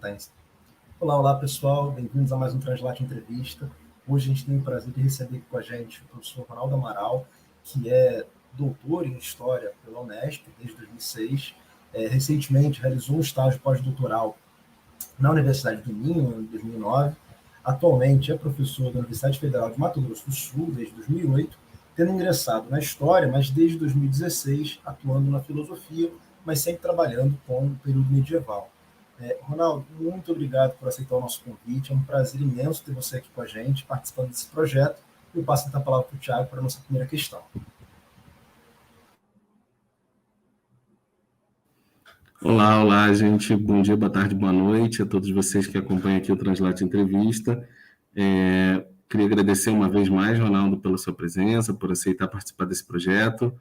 competência. Olá, pessoal, bem-vindos a mais um Translate Entrevista. Hoje a gente tem o prazer de receber aqui com a gente o professor Ronaldo Amaral, que é doutor em História pela Unesp desde 2006. Recentemente realizou um estágio pós-doutoral na Universidade do Minho, em 2009. Atualmente é professor da Universidade Federal de Mato Grosso do Sul desde 2008, tendo ingressado na História, mas desde 2016 atuando na Filosofia, mas sempre trabalhando com o período medieval. Ronaldo, muito obrigado por aceitar o nosso convite. É um prazer imenso ter você aqui com a gente, participando desse projeto. Eu passo então a palavra para o Thiago para a nossa primeira questão. Olá, gente. Bom dia, boa tarde, boa noite a todos vocês que acompanham aqui o Translate Entrevista. Queria agradecer uma vez mais, Ronaldo, pela sua presença, por aceitar participar desse projeto.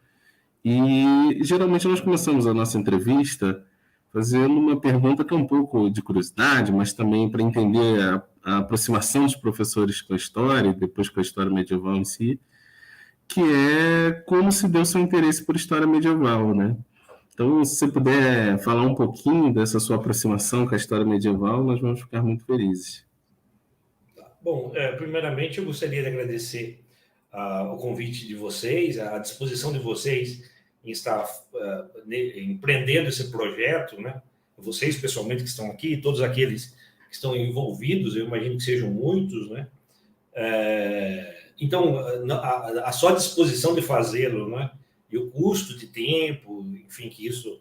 E geralmente nós começamos a nossa entrevista fazendo uma pergunta que é um pouco de curiosidade, mas também para entender a aproximação dos professores com a história e depois com a história medieval em si, que é como se deu seu interesse por história medieval, né? Então, se você puder falar um pouquinho dessa sua aproximação com a história medieval, nós vamos ficar muito felizes. Bom, primeiramente eu gostaria de agradecer o convite de vocês, a disposição de vocês em estar empreendendo esse projeto, né? Vocês, pessoalmente, que estão aqui, todos aqueles que estão envolvidos, eu imagino que sejam muitos, né? Então, a só disposição de fazê-lo, né? E o custo de tempo, enfim, que isso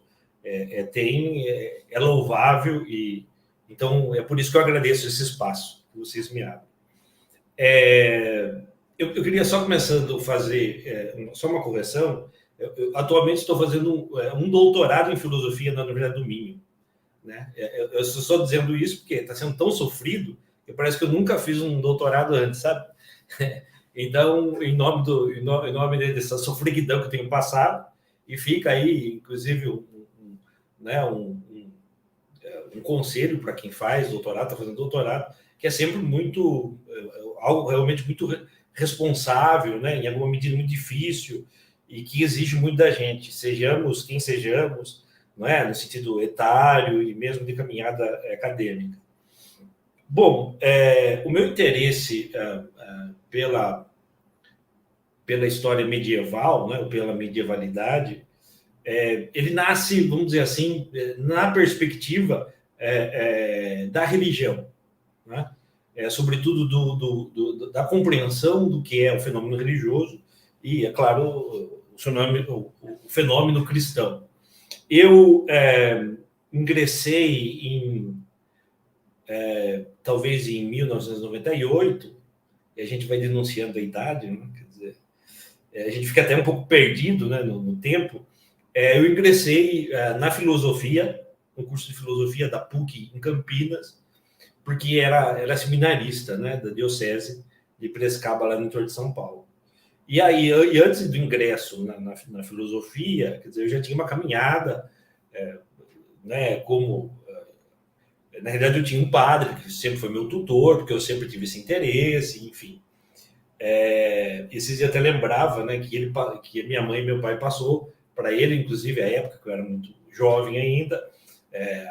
tem, é louvável, e então é por isso que eu agradeço esse espaço que vocês me abrem. Eu queria só começando a fazer só uma correção. Eu atualmente estou fazendo um doutorado em filosofia na Universidade do Minho, né? Eu estou só dizendo isso porque está sendo tão sofrido que parece que eu nunca fiz um doutorado antes, sabe? Então, em nome dessa sofreguidão que eu tenho passado, e fica aí, inclusive, um conselho para quem faz doutorado, está fazendo doutorado, que é sempre algo realmente muito responsável, né? Em alguma medida muito difícil, e que exige muito da gente, sejamos quem sejamos, não é? No sentido etário e mesmo de caminhada acadêmica. Bom, o meu interesse pela história medieval, né, ou pela medievalidade, ele nasce, vamos dizer assim, na perspectiva da religião, né? Sobretudo da compreensão do que é o fenômeno religioso e, é claro, o fenômeno cristão. Eu ingressei talvez em 1998, e a gente vai denunciando a idade, né? Quer dizer, a gente fica até um pouco perdido, né, no tempo. Eu ingressei na filosofia, no curso de filosofia da PUC em Campinas, porque era seminarista, né, da diocese de Piracicaba, lá no interior de São Paulo. E antes do ingresso na filosofia, quer dizer, eu já tinha uma caminhada, né, como... Na realidade, eu tinha um padre que sempre foi meu tutor, porque eu sempre tive esse interesse, enfim. Esses dias até lembrava, né, que minha mãe e meu pai passou para ele, inclusive, a época que eu era muito jovem ainda,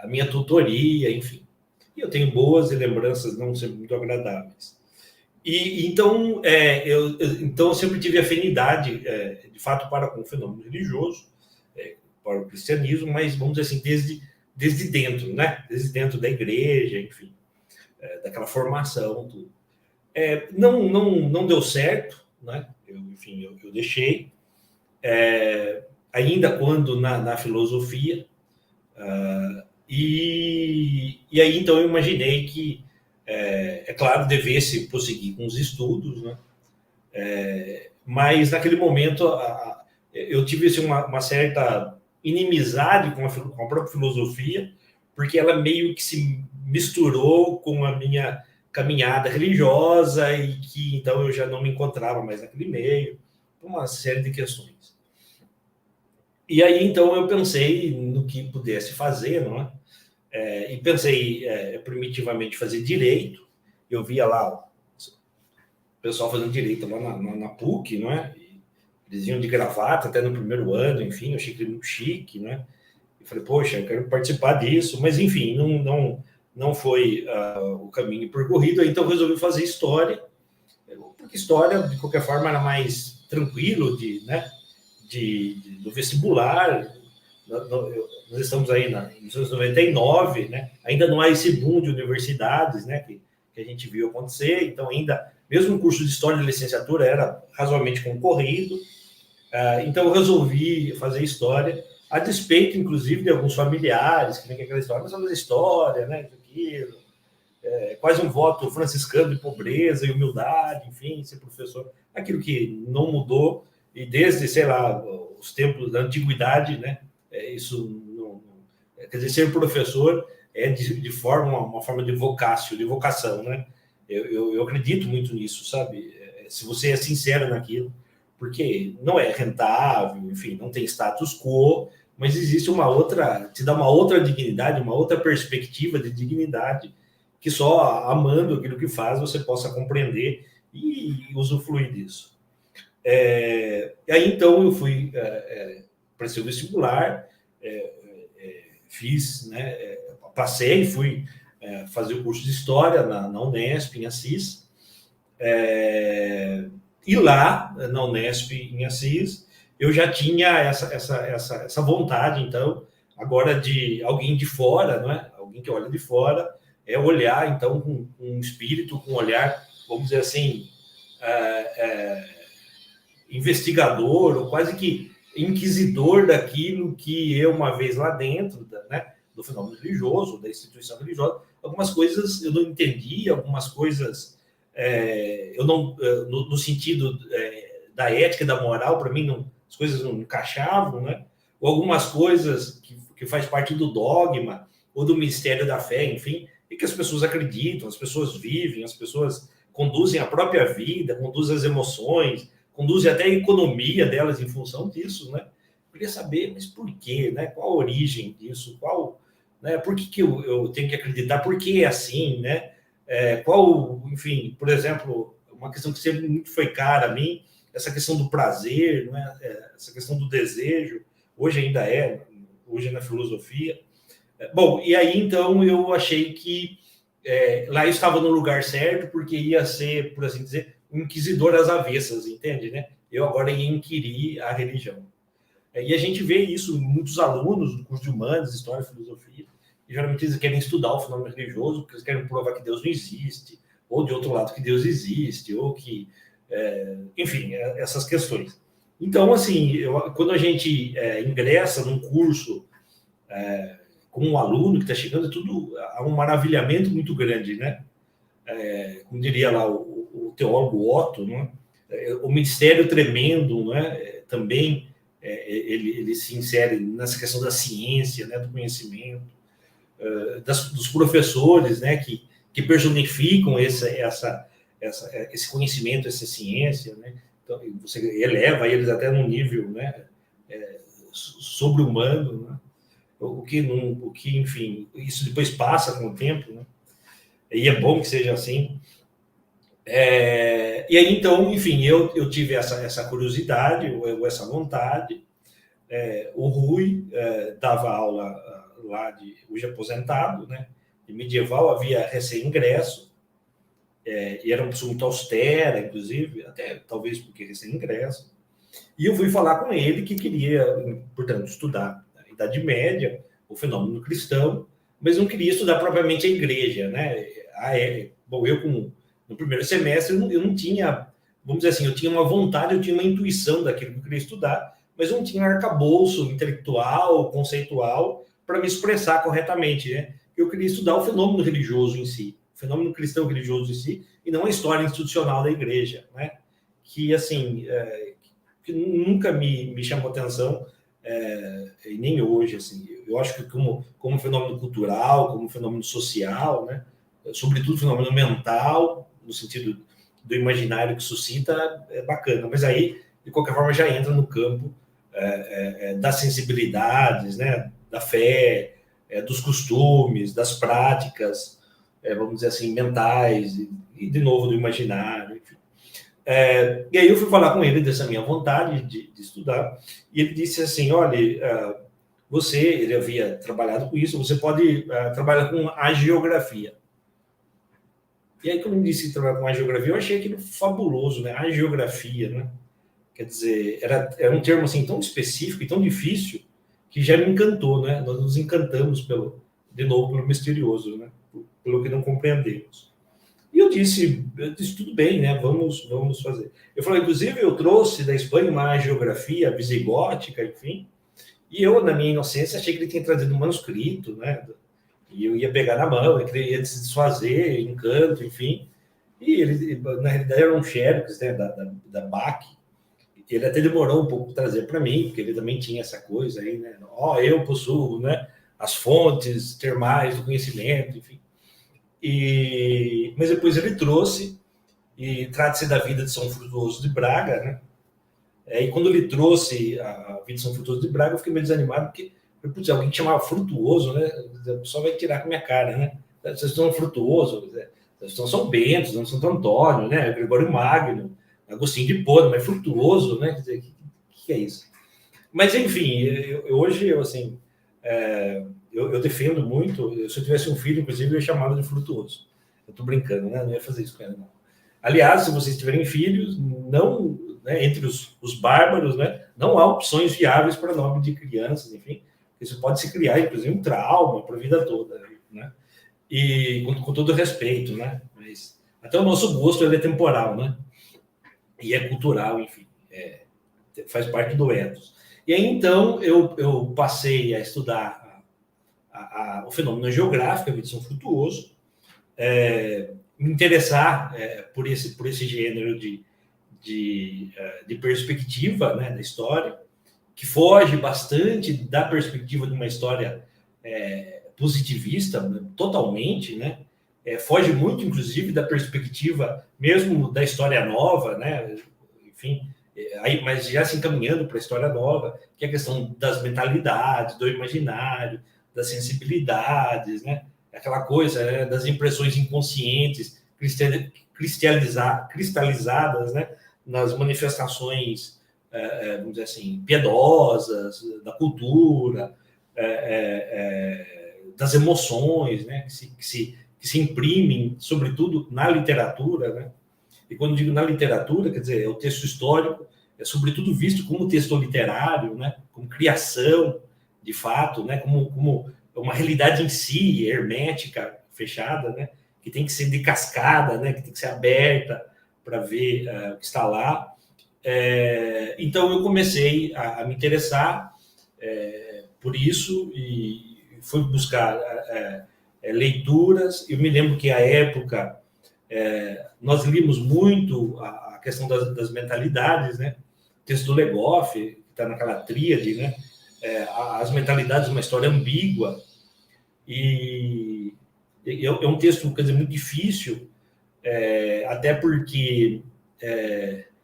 a minha tutoria, enfim. E eu tenho boas lembranças, não sempre muito agradáveis. Então, eu sempre tive afinidade, de fato, para o fenômeno religioso, para o cristianismo, mas, vamos dizer assim, desde dentro, né? Desde dentro da igreja, enfim, daquela formação, tudo. Não deu certo, né? Eu deixei, ainda quando na filosofia, e aí então eu imaginei que, claro, devesse prosseguir com os estudos, né? Mas naquele momento eu tive assim, uma certa inimizade com a própria filosofia, porque ela meio que se misturou com a minha caminhada religiosa, e que então eu já não me encontrava mais naquele meio, uma série de questões. E aí então eu pensei no que pudesse fazer, não é? E pensei primitivamente fazer direito. Eu via lá o pessoal fazendo direito lá na PUC, não é? Eles iam de gravata até no primeiro ano, enfim, eu achei que muito chique, né? E falei, poxa, eu quero participar disso, mas enfim, não foi o caminho percorrido, então resolvi fazer história, porque história, de qualquer forma, era mais tranquilo do vestibular. Nós estamos aí em 1999, né? Ainda não há esse boom de universidades, né, que a gente viu acontecer, então ainda, mesmo o curso de História de licenciatura era razoavelmente concorrido, então eu resolvi fazer História, a despeito, inclusive, de alguns familiares, que nem aquela história, mas fazer História, né, aquilo, quase um voto franciscano de pobreza e humildade, enfim, ser professor, aquilo que não mudou, e desde, sei lá, os tempos da antiguidade, né, isso não, quer dizer, ser professor é de forma, uma forma de vocação, né? Eu acredito muito nisso, sabe? Se você é sincero naquilo, porque não é rentável, enfim, não tem status quo, mas existe uma outra, te dá uma outra dignidade, uma outra perspectiva de dignidade, que só amando aquilo que faz você possa compreender e usufruir disso. Aí então eu fui para ser vestibular, fiz, né, passei, fui fazer o curso de História na Unesp, em Assis, e lá, na Unesp, em Assis, eu já tinha essa vontade, então, agora de alguém de fora, não é? Alguém que olha de fora, olhar, então, com um espírito, com um olhar, vamos dizer assim, investigador, ou quase que inquisidor daquilo que eu, uma vez lá dentro, né, do fenômeno religioso, da instituição religiosa, algumas coisas eu não entendi, algumas coisas eu não, no sentido da ética e da moral, para mim as coisas não encaixavam, né? Ou algumas coisas que faz parte do dogma ou do mistério da fé, enfim, e que as pessoas acreditam, as pessoas vivem, as pessoas conduzem a própria vida, conduzem as emoções, conduzem até a economia delas em função disso, né? Eu queria saber, mas por quê, né? Qual a origem disso? Né? Por que eu tenho que acreditar? Por que é assim, né? Enfim, por exemplo, uma questão que sempre muito foi cara a mim, essa questão do prazer, não é? Essa questão do desejo, hoje ainda hoje na filosofia. Bom, e aí então eu achei que lá eu estava no lugar certo, porque ia ser, por assim dizer, um inquisidor às avessas, entende, né? Eu agora ia inquirir a religião. E a gente vê isso em muitos alunos do curso de Humanas, História e Filosofia, e geralmente eles querem estudar o fenômeno religioso, porque eles querem provar que Deus não existe, ou de outro lado que Deus existe, ou que... enfim, essas questões. Então, assim, quando a gente ingressa num curso com um aluno que está chegando, há um maravilhamento muito grande, né? Como diria lá o teólogo Otto, né? O mistério tremendo, né? Também ele se insere nessa questão da ciência, né? Do conhecimento, dos professores, né? Que personificam esse conhecimento, essa ciência, né? Então, você eleva eles até num nível, né? Sobre-humano, né? O que, enfim, isso depois passa com o tempo, né? E é bom que seja assim. E aí, então, enfim, eu tive essa curiosidade, ou essa vontade. O Rui dava aula lá, hoje aposentado, né? De medieval, havia recém-ingresso, e era uma pessoa muito austera, inclusive, até talvez porque recém-ingresso. E eu fui falar com ele que queria, portanto, estudar a Idade Média, o fenômeno cristão, mas não queria estudar propriamente a igreja, né? Bom, no primeiro semestre, eu não tinha, vamos dizer assim, eu tinha uma vontade, eu tinha uma intuição daquilo que eu queria estudar, mas eu não tinha um arcabouço intelectual, conceitual, para me expressar corretamente, né? Eu queria estudar o fenômeno religioso em si, o fenômeno cristão religioso em si, e não a história institucional da igreja, né? Que, assim, que nunca me chamou atenção, e nem hoje, assim. Eu acho que como fenômeno cultural, como fenômeno social, né? Sobretudo fenômeno mental, no sentido do imaginário que suscita, é bacana. Mas aí, de qualquer forma, já entra no campo das sensibilidades, né? Da fé, dos costumes, das práticas, vamos dizer assim, mentais, e de novo, do imaginário, enfim. E aí eu fui falar com ele dessa minha vontade de estudar, e ele disse assim, olha, ele havia trabalhado com isso, você pode trabalhar com a geografia. E aí, quando eu disse trabalhar com a geografia, eu achei aquilo fabuloso, né? A geografia, né? Quer dizer, era um termo assim tão específico e tão difícil que já me encantou, né? Nós nos encantamos de novo pelo misterioso, né? Pelo que não compreendemos. E eu disse tudo bem, né? Vamos fazer. Eu falei, inclusive, eu trouxe da Espanha uma geografia visigótica, enfim, e eu, na minha inocência, achei que ele tinha trazido um manuscrito, né? E eu ia pegar na mão, ele ia se desfazer, encanto, enfim. E ele, na realidade, era um xerox, né? Da BAC. Ele até demorou um pouco para trazer para mim, porque ele também tinha essa coisa aí, né? Eu possuo, né? As fontes termais do conhecimento, enfim. Mas depois ele trouxe, e trata-se da vida de São Frutuoso de Braga, né? E quando ele trouxe a vida de São Frutuoso de Braga, eu fiquei meio desanimado, porque, putz, alguém que chamava Frutuoso, né? O pessoal vai tirar com a minha cara, né? Vocês estão Frutuoso, vocês estão São Bento, não Santo Antônio, né? Gregório Magno, Agostinho de Hipona, mas Frutuoso, né? Quer dizer, o que é isso? Mas, enfim, hoje, eu defendo muito. Se eu tivesse um filho, inclusive, eu ia chamá-lo de Frutuoso. Eu estou brincando, né? Não ia fazer isso com ele, não. Aliás, se vocês tiverem filhos, não, né, entre os bárbaros, né, não há opções viáveis para nome de crianças, enfim. Isso pode se criar, inclusive, um trauma para a vida toda, né? E com todo respeito, né? Mas até o nosso gosto ele é temporal, né? E é cultural, enfim. Faz parte do ethos. E aí, então, eu passei a estudar o fenômeno geográfico, a vida de São Frutuoso, me interessar por esse gênero de perspectiva, né, da história, que foge bastante da perspectiva de uma história positivista, né, totalmente, né? Foge muito, inclusive, da perspectiva mesmo da história nova, né? Enfim, mas já se encaminhando para a história nova, que é a questão das mentalidades, do imaginário, das sensibilidades, né? Aquela coisa, né, das impressões inconscientes cristalizadas, né, nas manifestações, vamos dizer assim, piedosas da cultura, das emoções, né, que se imprimem, sobretudo, na literatura, né? E quando digo na literatura, quer dizer, é o texto histórico, é sobretudo visto como texto literário, né, como criação, de fato, né, como uma realidade em si, hermética, fechada, né, que tem que ser decascada, né, que tem que ser aberta para ver o que está lá. Então, eu comecei a me interessar por isso e fui buscar leituras. Eu me lembro que, à época, nós limos muito a questão das mentalidades, né? O texto do Legoff, que está naquela tríade, né? As mentalidades, uma história ambígua, e é um texto, quer dizer, muito difícil, até porque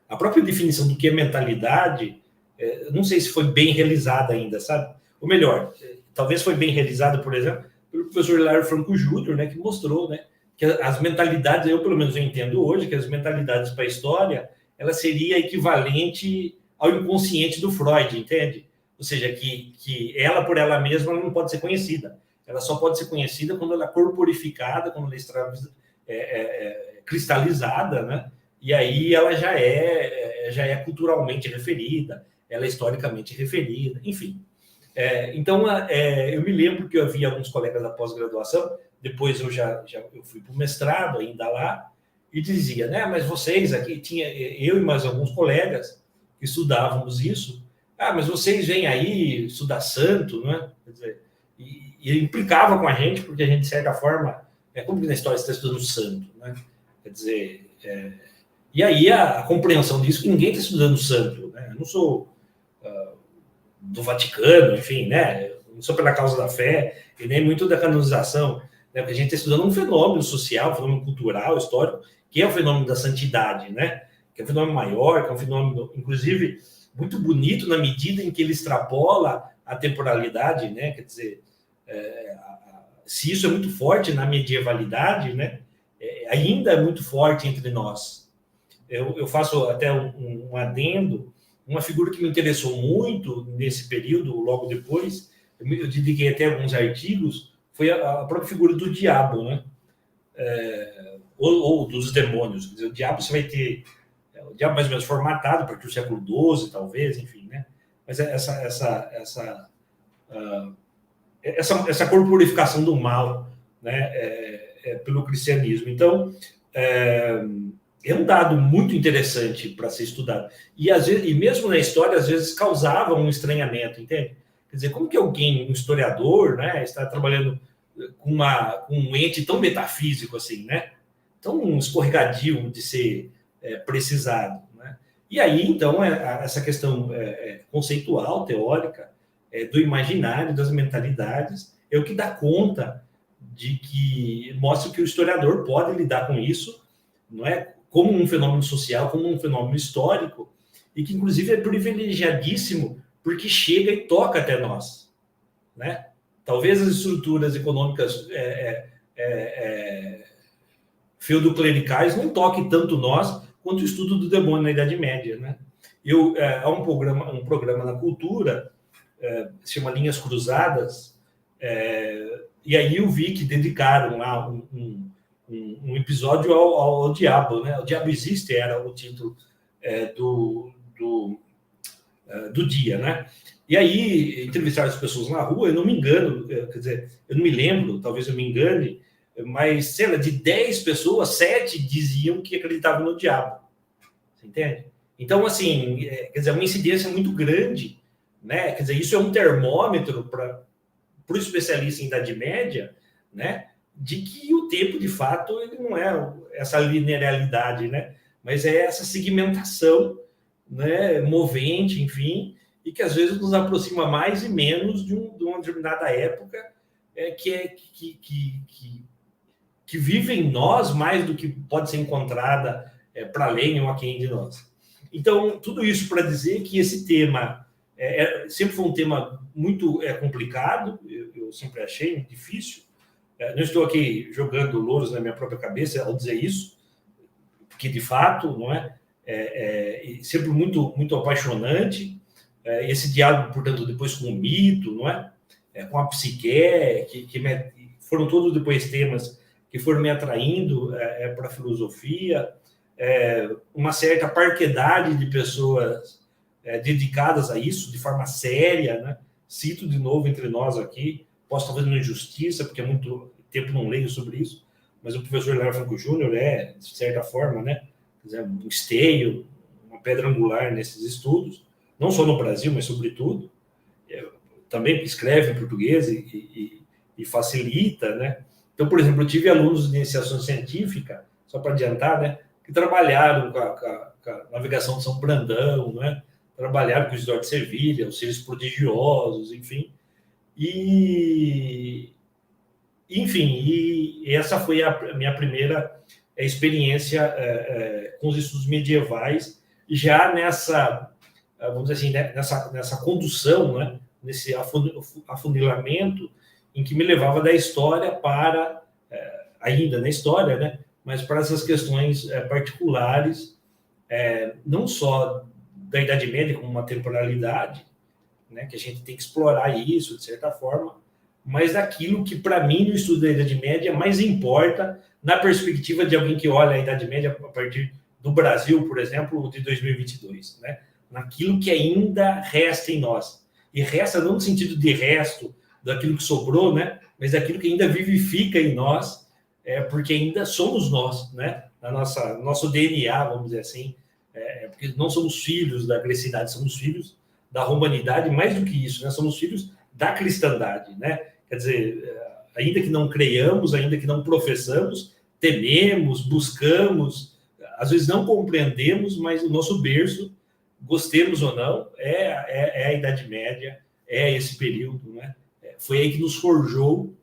a própria definição do que é mentalidade, não sei se foi bem realizada ainda, sabe? Ou melhor, talvez foi bem realizada, por exemplo, pelo professor Hilário Franco Júnior, né, que mostrou, né, que as mentalidades, eu pelo menos eu entendo hoje, que as mentalidades para a história, ela seria equivalente ao inconsciente do Freud, entende? Ou seja, que ela, por ela mesma, ela não pode ser conhecida. Ela só pode ser conhecida quando ela é corporificada, quando ela é cristalizada, né? E aí ela já é culturalmente referida, ela é historicamente referida, enfim. Então, eu me lembro que eu havia alguns colegas da pós-graduação, depois eu fui para o mestrado ainda lá, e dizia, né, mas vocês aqui, eu e mais alguns colegas que estudávamos isso, mas vocês vêm aí estudar santo, né? Quer dizer, e implicava com a gente, porque a gente, de certa forma, como que na história você está estudando santo, né? Quer dizer, e aí a compreensão disso, que ninguém está estudando santo, né? Eu não sou do Vaticano, enfim, né? Eu não sou pela causa da fé, e nem muito da canonização, né? Porque a gente está estudando um fenômeno social, um fenômeno cultural, histórico, que é o fenômeno da santidade, né? Que é um fenômeno maior, que é um fenômeno, inclusive, muito bonito na medida em que ele extrapola a temporalidade, né? Quer dizer, se isso é muito forte na medievalidade, né? Ainda é muito forte entre nós. Eu faço até um adendo, uma figura que me interessou muito nesse período, logo depois, eu dediquei até alguns artigos, foi a própria figura do diabo, né? Ou dos demônios. Quer dizer, o diabo você vai ter o diabo mais ou menos formatado a partir do século XII, talvez, enfim, né? Mas essa corporificação do mal, né, pelo cristianismo. Então, é um dado muito interessante para ser estudado. E, às vezes, e mesmo na história, às vezes, causava um estranhamento, entende? Quer dizer, como que alguém, um historiador, né, está trabalhando com um ente tão metafísico assim, né? Tão escorregadio de ser precisado, né? E aí, então, essa questão conceitual, teórica, do imaginário, das mentalidades, é o que dá conta de que mostra que o historiador pode lidar com isso, não é? Como um fenômeno social, como um fenômeno histórico, e que, inclusive, é privilegiadíssimo porque chega e toca até nós, né? Talvez as estruturas econômicas feudoclericais não toquem tanto nós quanto o estudo do demônio na Idade Média, né? Há um programa na Cultura, se chama Linhas Cruzadas, e aí eu vi que dedicaram lá um episódio ao diabo, né? O Diabo Existe era o título do dia, né? E aí entrevistaram as pessoas na rua, eu não me engano, quer dizer, eu não me lembro, talvez eu me engane, mas, sei lá, de 10 pessoas, 7 diziam que acreditavam no diabo. Você entende? Então, assim, quer dizer, uma incidência muito grande, né? Quer dizer, isso é um termômetro para o especialista em Idade Média, né? De que o tempo, de fato, ele não é essa linearidade, né? Mas é essa segmentação, né? Movente, enfim, e que às vezes nos aproxima mais e menos de uma determinada época que vive em nós mais do que pode ser encontrada para além ou aquém de nós. Então, tudo isso para dizer que esse tema sempre foi um tema muito complicado, eu sempre achei difícil. Não estou aqui jogando louros na minha própria cabeça ao dizer isso, porque de fato não é sempre muito, muito apaixonante. Esse diálogo, portanto, depois com o mito, não é? Com a psique, foram todos depois temas que foram me atraindo para a filosofia, uma certa parquedade de pessoas dedicadas a isso, de forma séria, né? Cito de novo entre nós aqui, posso estar fazendo injustiça, porque há muito tempo não leio sobre isso, mas o professor Léo Franco Júnior de certa forma, né? Um esteio, uma pedra angular nesses estudos, não só no Brasil, mas sobretudo. Também escreve em português e facilita, né? Então, por exemplo, eu tive alunos de iniciação científica, só para adiantar, né? Que trabalharam com a navegação de São Brandão, né? Trabalharam com o Isidoro de Sevilha, os seres prodigiosos, enfim. E essa foi a minha primeira experiência com os estudos medievais, já nessa, vamos dizer assim, nessa condução, né? Nesse afunilamento em que me levava da história para, ainda na história, né? Mas para essas questões particulares, não só da Idade Média como uma temporalidade, né? Que a gente tem que explorar isso, de certa forma, mas daquilo que, para mim, no estudo da Idade Média, mais importa na perspectiva de alguém que olha a Idade Média a partir do Brasil, por exemplo, de 2022, né? Naquilo que ainda resta em nós. E resta não no sentido de resto daquilo que sobrou, né? Mas daquilo que ainda vivifica em nós, porque ainda somos nós, né? Nosso DNA, vamos dizer assim, porque não somos filhos da grecidade, somos filhos da romanidade, mais do que isso, né? Somos filhos da cristandade, né? Quer dizer, ainda que não creiamos, ainda que não professamos, tememos, buscamos, às vezes não compreendemos, mas o nosso berço, gostemos ou não, é a Idade Média, é esse período, né? Foi aí que nos forjou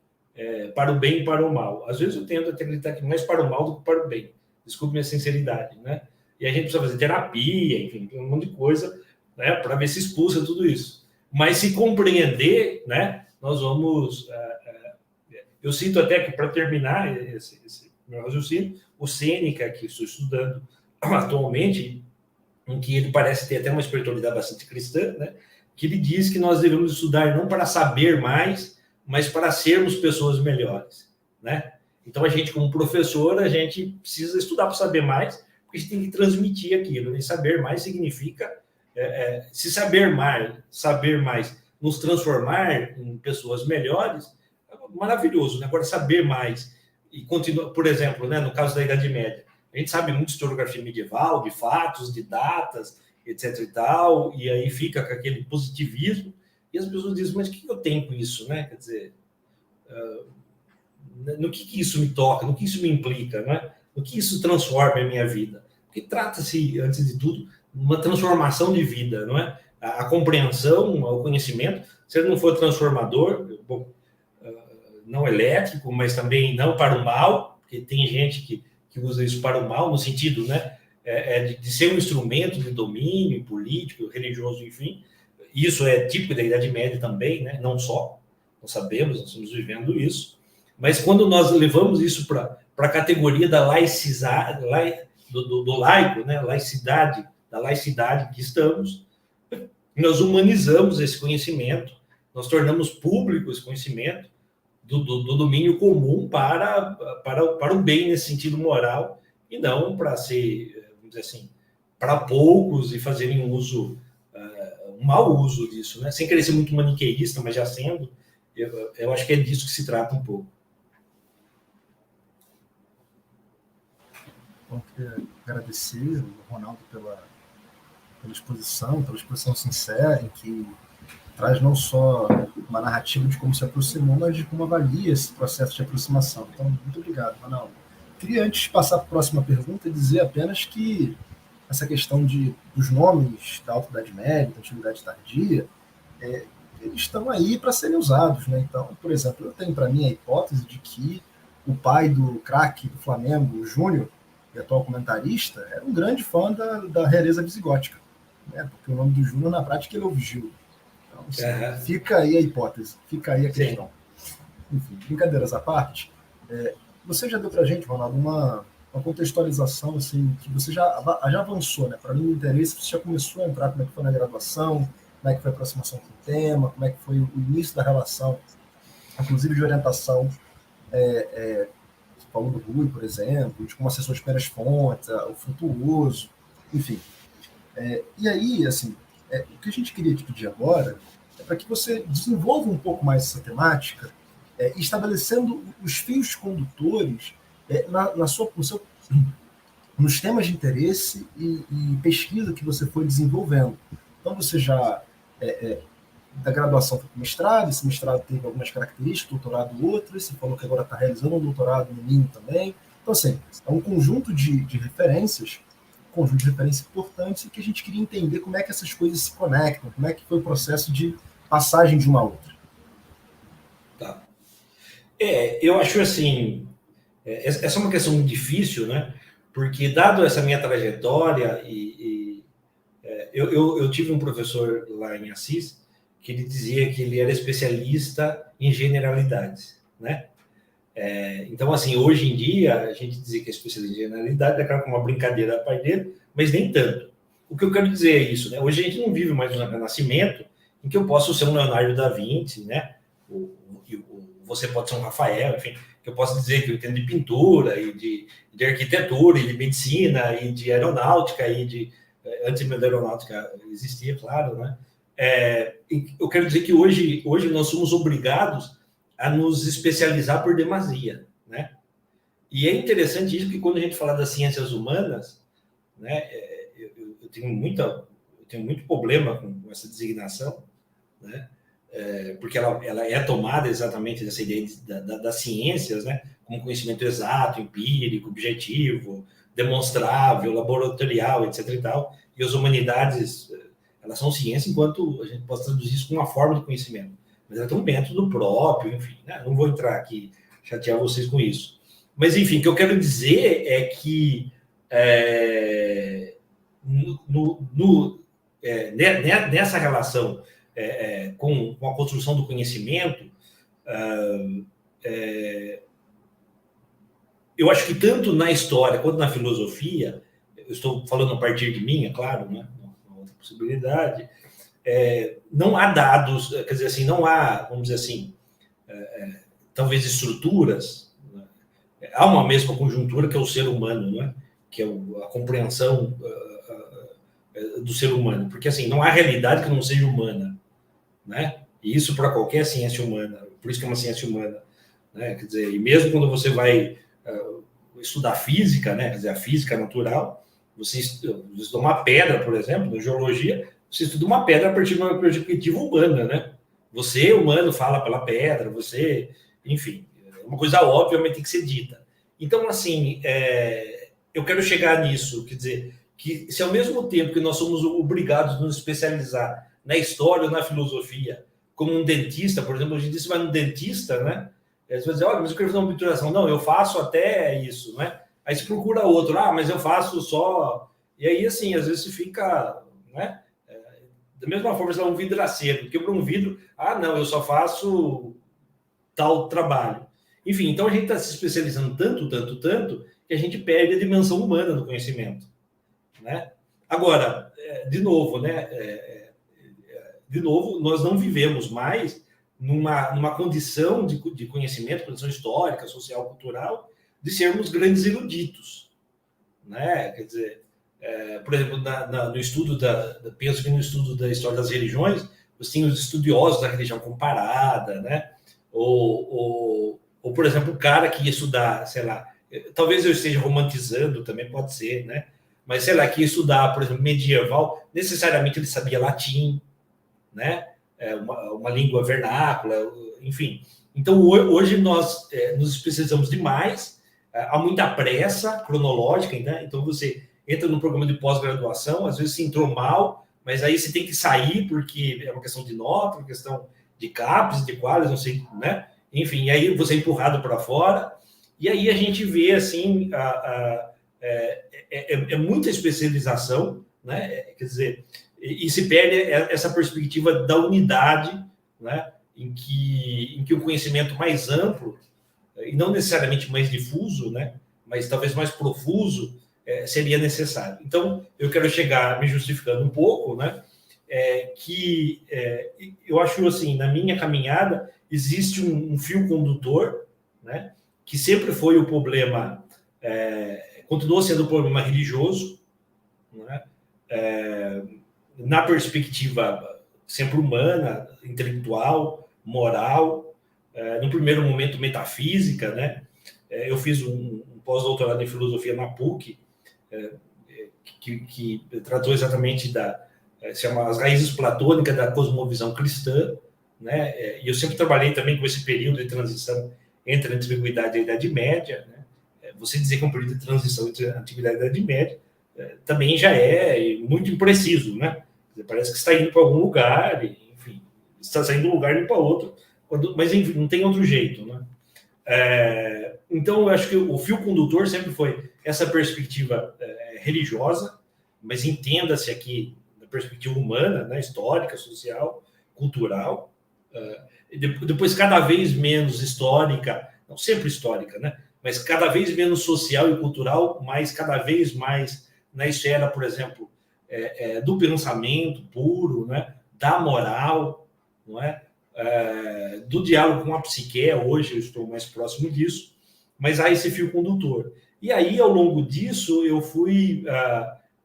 para o bem e para o mal. Às vezes eu tento acreditar que mais para o mal do que para o bem. Desculpe minha sinceridade, né? E a gente precisa fazer terapia, enfim, um monte de coisa, né? Para ver se expulsa tudo isso. Mas se compreender, né? Nós vamos... eu sinto até que, para terminar esse meu raciocínio, o Sêneca, que estou estudando atualmente, em que ele parece ter até uma espiritualidade bastante cristã, né? que ele diz que nós devemos estudar não para saber mais, mas para sermos pessoas melhores, né? Então, a gente, como professor, a gente precisa estudar para saber mais, porque a gente tem que transmitir aquilo, né? Saber mais significa, se saber mais, nos transformar em pessoas melhores, é maravilhoso, né? Agora, saber mais e continuar, por exemplo, né, no caso da Idade Média, a gente sabe muito de historiografia medieval, de fatos, de datas, etc e tal, e aí fica com aquele positivismo, e as pessoas dizem, mas o que eu tenho com isso, né? Quer dizer, no que isso me toca, no que isso me implica, né? No que isso transforma a minha vida? Porque trata-se, antes de tudo, de uma transformação de vida, não é? A compreensão, o conhecimento, se ele não for transformador, bom, não elétrico, mas também não para o mal, porque tem gente que usa isso para o mal, no sentido, né, de ser um instrumento de domínio político, religioso, enfim. Isso é típico da Idade Média também, né? Não só, nós sabemos, nós estamos vivendo isso. Mas quando nós levamos isso para a categoria da laicidade, do laico, né? Da laicidade que estamos, nós humanizamos esse conhecimento, nós tornamos público esse conhecimento do domínio comum para o bem nesse sentido moral, e não para ser, vamos dizer assim, para poucos e fazerem um mau uso disso, né? Sem querer ser muito maniqueísta, mas já sendo, eu acho que é disso que se trata um pouco. Bom, queria agradecer ao Ronaldo pela exposição sincera, em que traz não só uma narrativa de como se aproximou, mas de como avalia esse processo de aproximação. Então, muito obrigado, Ronaldo. Queria, antes de passar para a próxima pergunta, dizer apenas que essa questão dos nomes da Alta Idade Média, da Antiguidade Tardia, eles estão aí para serem usados, né? Então, por exemplo, eu tenho para mim a hipótese de que o pai do craque do Flamengo, o Júnior, e atual comentarista, era um grande fã da realeza visigótica, né? Porque o nome do Júnior, na prática, ele é o Vigilo. Então, assim, fica aí a hipótese, fica aí a questão. Enfim, brincadeiras à parte, você já deu para a gente, Ronaldo, uma contextualização, assim, que você já avançou, né? Para mim, o interesse, você já começou a entrar, como é que foi na graduação, como é que foi a aproximação com o tema, como é que foi o início da relação, inclusive de orientação, falou do Rui, por exemplo, de como acessou as primeiras fontes, o Frutuoso, enfim. E aí, assim, o que a gente queria te pedir agora é para que você desenvolva um pouco mais essa temática, estabelecendo os fios condutores nos temas de interesse e pesquisa que você foi desenvolvendo. Então, você já, da graduação foi para o mestrado, esse mestrado teve algumas características, doutorado outras, você falou que agora está realizando um doutorado no Minho também. Então, assim, é um conjunto de referências, importantes, e que a gente queria entender como é que essas coisas se conectam, como é que foi o processo de passagem de uma a outra. Tá. Eu acho assim, essa é uma questão muito difícil, né? Porque, dado essa minha trajetória, eu tive um professor lá em Assis que ele dizia que ele era especialista em generalidades, né? Então, assim, hoje em dia, a gente dizer que é especialista em generalidade é claro que é uma brincadeira a parte dele, mas nem tanto. O que eu quero dizer é isso, né? Hoje a gente não vive mais no Renascimento, em que eu posso ser um Leonardo da Vinci, né? Você pode ser um Rafael, enfim, que eu posso dizer que eu entendo de pintura, e de arquitetura, e de medicina, e de aeronáutica, antes da aeronáutica existia, claro, né? Eu quero dizer que hoje nós somos obrigados a nos especializar por demasia, né? E é interessante isso, que quando a gente fala das ciências humanas, né, eu tenho muito problema com essa designação, né? Porque ela é tomada exatamente dessa ideia das ciências, né, como conhecimento exato, empírico, objetivo, demonstrável, laboratorial, etc. e tal. E as humanidades, elas são ciência, enquanto a gente pode traduzir isso como uma forma de conhecimento. Mas ela tem um método próprio, enfim, né? Não vou entrar aqui, chatear vocês com isso. Mas, enfim, o que eu quero dizer é que nessa relação com a construção do conhecimento, eu acho que tanto na história quanto na filosofia, eu estou falando a partir de mim, é claro, né? Uma outra possibilidade, não há dados, quer dizer assim, não há, vamos dizer assim, talvez estruturas, né? Há uma mesma conjuntura que é o ser humano, não é? Que é a compreensão do ser humano, porque assim, não há realidade que não seja humana, né? E isso para qualquer ciência humana, por isso que é uma ciência humana, né? Quer dizer, e mesmo quando você vai estudar física, né? Quer dizer, a física natural, você estuda uma pedra, por exemplo, na geologia, você estuda uma pedra a partir de uma perspectiva humana, né? Você, humano, fala pela pedra, você, enfim, é uma coisa óbvia, mas tem que ser dita. Então, assim, eu quero chegar nisso, quer dizer, que se ao mesmo tempo que nós somos obrigados a nos especializar na história ou na filosofia, como um dentista, por exemplo, hoje em dia você vai no dentista, né? Você vai dizer, olha, mas eu quero fazer uma obturação. Não, eu faço até isso, né? Aí você procura outro, mas eu faço só... E aí, assim, às vezes você fica, né? Da mesma forma, você é um vidraceiro, quebrou um vidro, não, eu só faço tal trabalho. Enfim, então a gente está se especializando tanto, que a gente perde a dimensão humana do conhecimento, né? Agora, de novo, né? Nós não vivemos mais numa condição de conhecimento, condição histórica, social, cultural, de sermos grandes eruditos, né? Quer dizer, por exemplo, no estudo penso que no estudo da história das religiões, você tem os estudiosos da religião comparada, né? Ou, por exemplo, o cara que ia estudar, sei lá, talvez eu esteja romantizando, também pode ser, né? Mas, sei lá, que ia estudar, por exemplo, medieval, necessariamente ele sabia latim, né? Uma língua vernácula, enfim. Então, hoje nós nos especializamos demais, há muita pressa cronológica, né? Então, você entra num programa de pós-graduação, às vezes você entrou mal, mas aí você tem que sair porque é uma questão de nota, uma questão de CAPES, de quales, não sei, né? Enfim, aí você é empurrado para fora, e aí a gente vê, assim, muita especialização, né? Quer dizer, e se perde essa perspectiva da unidade, né? Em que o conhecimento mais amplo, e não necessariamente mais difuso, né? Mas talvez mais profuso, seria necessário. Então, eu quero chegar me justificando um pouco, né? Que eu acho assim, na minha caminhada, existe um fio condutor, né? Que sempre foi o problema, continuou sendo um problema religioso, né? Na perspectiva sempre humana, intelectual, moral, no primeiro momento metafísica, né? Eu fiz um pós-doutorado em filosofia na PUC, que tratou exatamente se chama as raízes platônicas da cosmovisão cristã, né? E eu sempre trabalhei também com esse período de transição entre a Antiguidade e a Idade Média, né? Você dizer que é um período de transição entre a Antiguidade e a Idade Média também já é muito impreciso, né? Parece que está indo para algum lugar, enfim, está saindo de um lugar e indo para outro, mas enfim, não tem outro jeito, né? Então, eu acho que o fio condutor sempre foi essa perspectiva religiosa, mas entenda-se aqui da perspectiva humana, né, histórica, social, cultural, e depois cada vez menos histórica, não sempre histórica, né, mas cada vez menos social e cultural, mas cada vez mais na esfera, por exemplo, do pensamento puro, né, da moral, não é? Do diálogo com a psique, hoje eu estou mais próximo disso, mas há esse fio condutor. E aí, ao longo disso, eu fui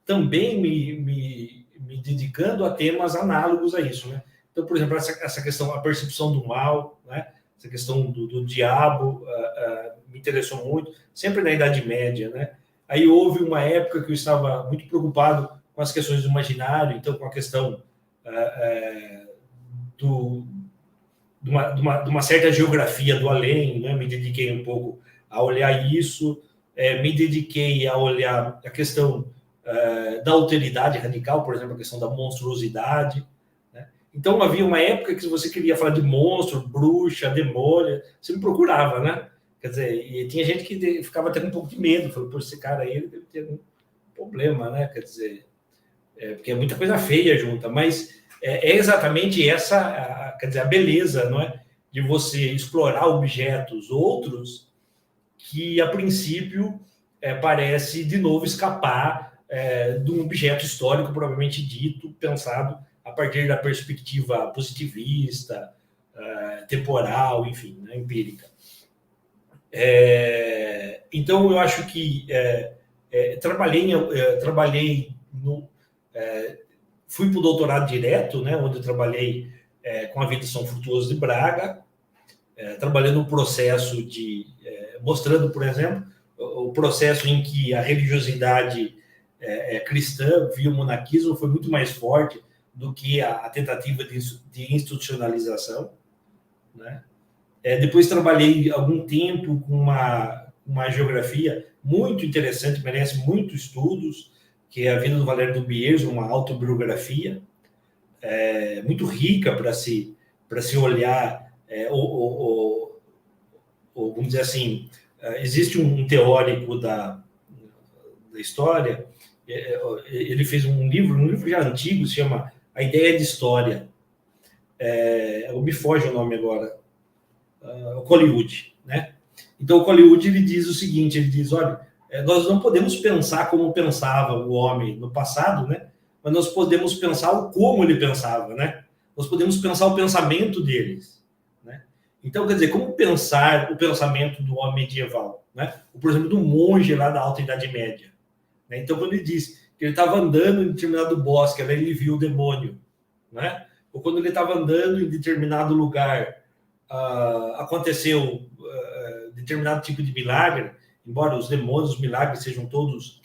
também me dedicando a temas análogos a isso, né? Então, por exemplo, essa questão, a percepção do mal, né? Essa questão do diabo me interessou muito, sempre na Idade Média, né? Aí houve uma época que eu estava muito preocupado com as questões do imaginário, então com a questão de uma certa geografia do além, né? Me dediquei um pouco a olhar isso, me dediquei a olhar a questão da alteridade radical, por exemplo, a questão da monstruosidade, né? Então havia uma época que se você queria falar de monstro, bruxa, demônio, você me procurava, né? Quer dizer, e tinha gente que ficava até com um pouco de medo, falou, pô, esse cara aí ele deve ter um problema, né? Quer dizer, porque é muita coisa feia junta, mas é exatamente essa, quer dizer, a beleza, não é? De você explorar objetos outros que, a princípio, parece, de novo, escapar de um objeto histórico, provavelmente dito, pensado a partir da perspectiva positivista, temporal, enfim, né, empírica. Então, eu acho que fui para o doutorado direto, né, onde eu trabalhei com a Vida São Frutuoso de Braga, trabalhando um processo mostrando, por exemplo, o processo em que a religiosidade cristã via o monarquismo foi muito mais forte do que a tentativa de institucionalização, né? Depois trabalhei algum tempo com uma geografia muito interessante, merece muitos estudos, que é a Vida do Valério do Bierzo, uma autobiografia muito rica para se olhar, vamos dizer assim, existe um teórico da história, ele fez um livro já antigo, se chama A Ideia de História. Me foge o nome agora. O Hollywood, né? Então, o Hollywood, ele diz o seguinte, ele diz, olha, nós não podemos pensar como pensava o homem no passado, né? Mas nós podemos pensar como ele pensava, né? Nós podemos pensar o pensamento deles, né? Então, quer dizer, como pensar o pensamento do homem medieval, né? Por exemplo, do monge lá da Alta Idade Média, né? Então, quando ele diz que ele estava andando em determinado bosque, aí ele viu o demônio, né? Ou quando ele estava andando em determinado lugar, aconteceu determinado tipo de milagre, embora os demônios, os milagres sejam todos,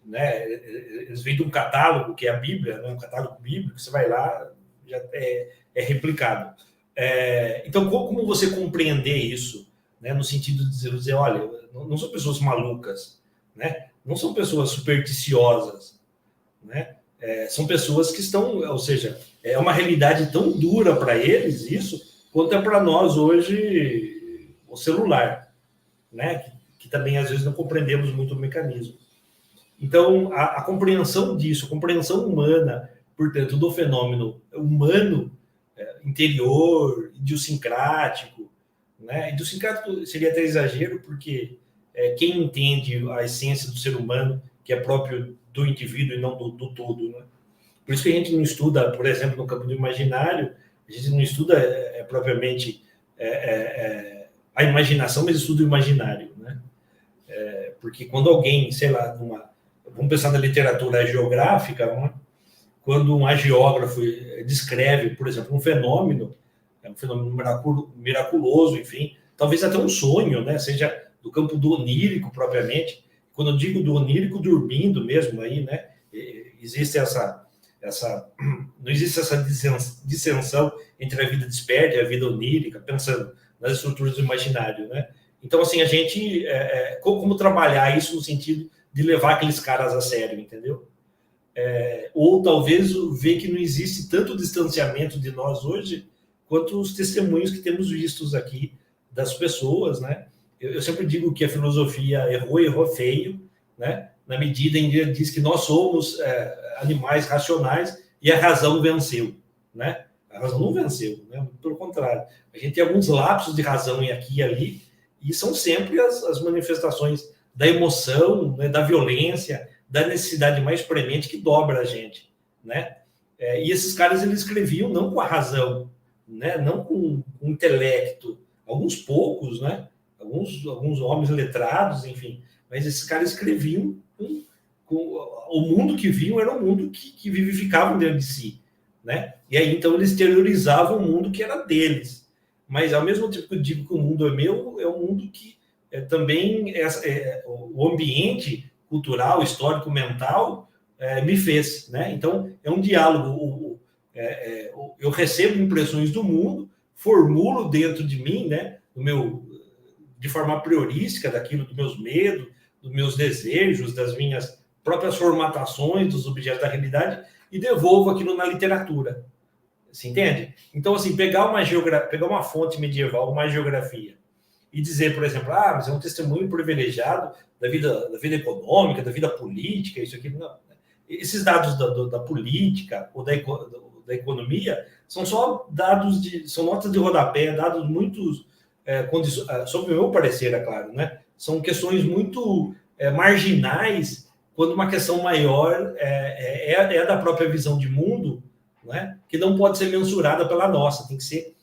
né, eles vêm de um catálogo, que é a Bíblia, né, um catálogo bíblico, você vai lá, já é replicado. Então, como você compreender isso, né, no sentido de dizer, olha, não são pessoas malucas, né, não são pessoas supersticiosas, né, são pessoas que estão, ou seja, é uma realidade tão dura para eles, isso, quanto é para nós hoje o celular, né? Que também às vezes não compreendemos muito o mecanismo. Então, a compreensão disso, a compreensão humana, portanto, do fenômeno humano, interior, idiosincrático, né? Idiosincrático seria até exagero, porque quem entende a essência do ser humano, que é próprio do indivíduo e não do todo, né? Por isso que a gente não estuda, por exemplo, no campo do imaginário, a gente não estuda propriamente a imaginação, mas estuda o imaginário, né? Porque quando alguém, sei lá, vamos pensar na literatura geográfica, né? Quando um geógrafo descreve, por exemplo, um fenômeno miraculoso, enfim, talvez até um sonho, né? Seja do campo do onírico propriamente. Quando eu digo do onírico, dormindo mesmo, aí, né? Existe não existe essa dissensão entre a vida desperta e a vida onírica, pensando nas estruturas do imaginário, né? Então, assim, a gente... como trabalhar isso no sentido de levar aqueles caras a sério, entendeu? Ou talvez ver que não existe tanto distanciamento de nós hoje quanto os testemunhos que temos vistos aqui das pessoas, né? Eu sempre digo que a filosofia errou feio, né? Na medida em que ele diz que nós somos animais racionais e a razão venceu, né? A razão não venceu, né? Pelo contrário. A gente tem alguns lapsos de razão aqui e ali, e são sempre as manifestações da emoção, né? Da violência, da necessidade mais premente que dobra a gente, né? E esses caras, eles escreviam não com a razão, né? Não com o intelecto, alguns poucos, né? Alguns homens letrados, enfim, mas esses caras escreviam o mundo que viam era um mundo que vivificavam dentro de si, né? E aí, então, eles exteriorizavam o mundo que era deles. Mas, ao mesmo tempo que eu digo que o mundo é meu, é um mundo que também o ambiente cultural, histórico, mental me fez, né? Então, é um diálogo. Eu recebo impressões do mundo, formulo dentro de mim, né? De forma priorística daquilo, dos meus medos, dos meus desejos, das minhas próprias formatações dos objetos da realidade e devolvo aquilo na literatura. Você entende? Então, assim, pegar uma fonte medieval, uma geografia, e dizer, por exemplo, mas é um testemunho privilegiado da vida econômica, da vida política, isso aqui, não. Esses dados da política ou da economia são só dados são notas de rodapé, dados muito, sob o meu parecer, é claro, né? São questões muito marginais, quando uma questão maior é da própria visão de mundo, né? Que não pode ser mensurada pela nossa, tem que ser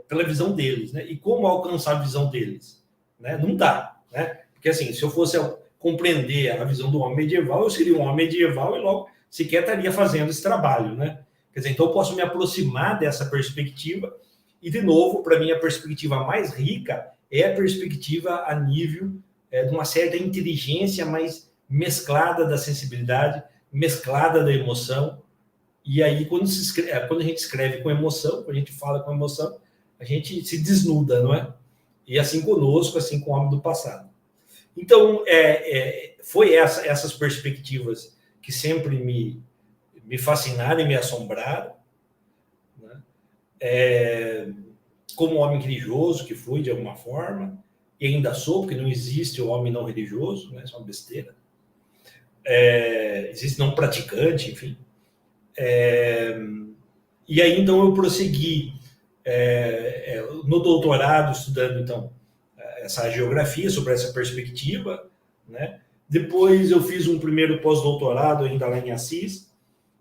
pela visão deles, né? E como alcançar a visão deles? Né? Não dá, né? Porque assim, se eu fosse compreender a visão do homem medieval, eu seria um homem medieval e logo sequer estaria fazendo esse trabalho, né? Quer dizer, então eu posso me aproximar dessa perspectiva e, de novo, para mim, a perspectiva mais rica é a perspectiva a nível de uma certa inteligência mais mesclada da sensibilidade, mesclada da emoção. E aí, quando a gente escreve com emoção, quando a gente fala com emoção, a gente se desnuda, não é? E assim conosco, assim com o homem do passado. Então, foi essas perspectivas que sempre me fascinaram e me assombraram, né? Como homem religioso que fui, de alguma forma, e ainda sou, porque não existe o homem não religioso, né? Isso é uma besteira. Existe não praticante, enfim. E aí, então, eu prossegui no doutorado, estudando, então, essa geografia, sobre essa perspectiva, né? Depois eu fiz um primeiro pós-doutorado ainda lá em Assis,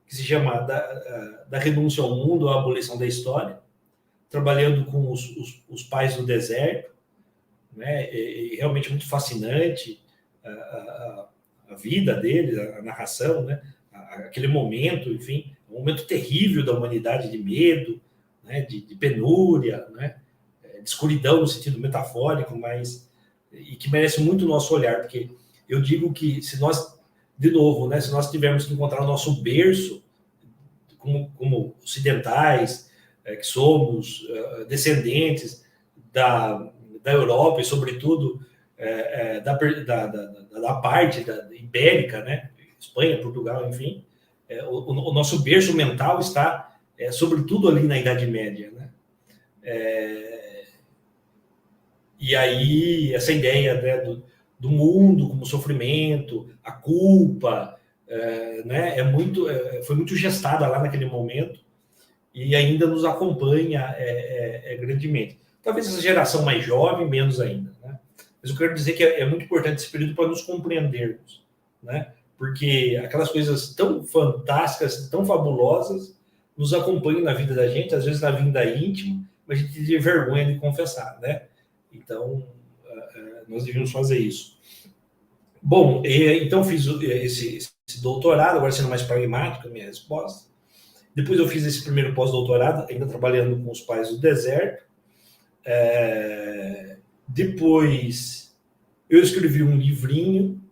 que se chama da renúncia ao mundo, a abolição da história, trabalhando com os pais do deserto, né? E realmente muito fascinante a vida deles, a narração, né? Aquele momento, enfim, um momento terrível da humanidade, de medo, né? de penúria, né? De escuridão no sentido metafórico, mas e que merece muito o nosso olhar, porque eu digo que se nós, de novo, né? Se nós tivermos que encontrar o nosso berço como ocidentais, que somos descendentes da Europa e, sobretudo, da parte ibérica, né? Espanha, Portugal, enfim, o nosso berço mental está, sobretudo, ali na Idade Média, né? E aí, essa ideia, né, do mundo como sofrimento, a culpa, né, foi muito gestada lá naquele momento e ainda nos acompanha grandemente. Talvez essa geração mais jovem, menos ainda, né? Mas eu quero dizer que é muito importante esse período para nos compreendermos, né? Porque aquelas coisas tão fantásticas, tão fabulosas, nos acompanham na vida da gente, às vezes na vida íntima, mas a gente tem vergonha de confessar, né? Então, nós devíamos fazer isso. Bom, então fiz esse doutorado, agora sendo mais pragmático a minha resposta. Depois eu fiz esse primeiro pós-doutorado, ainda trabalhando com os pais do deserto. Depois eu escrevi um livrinho,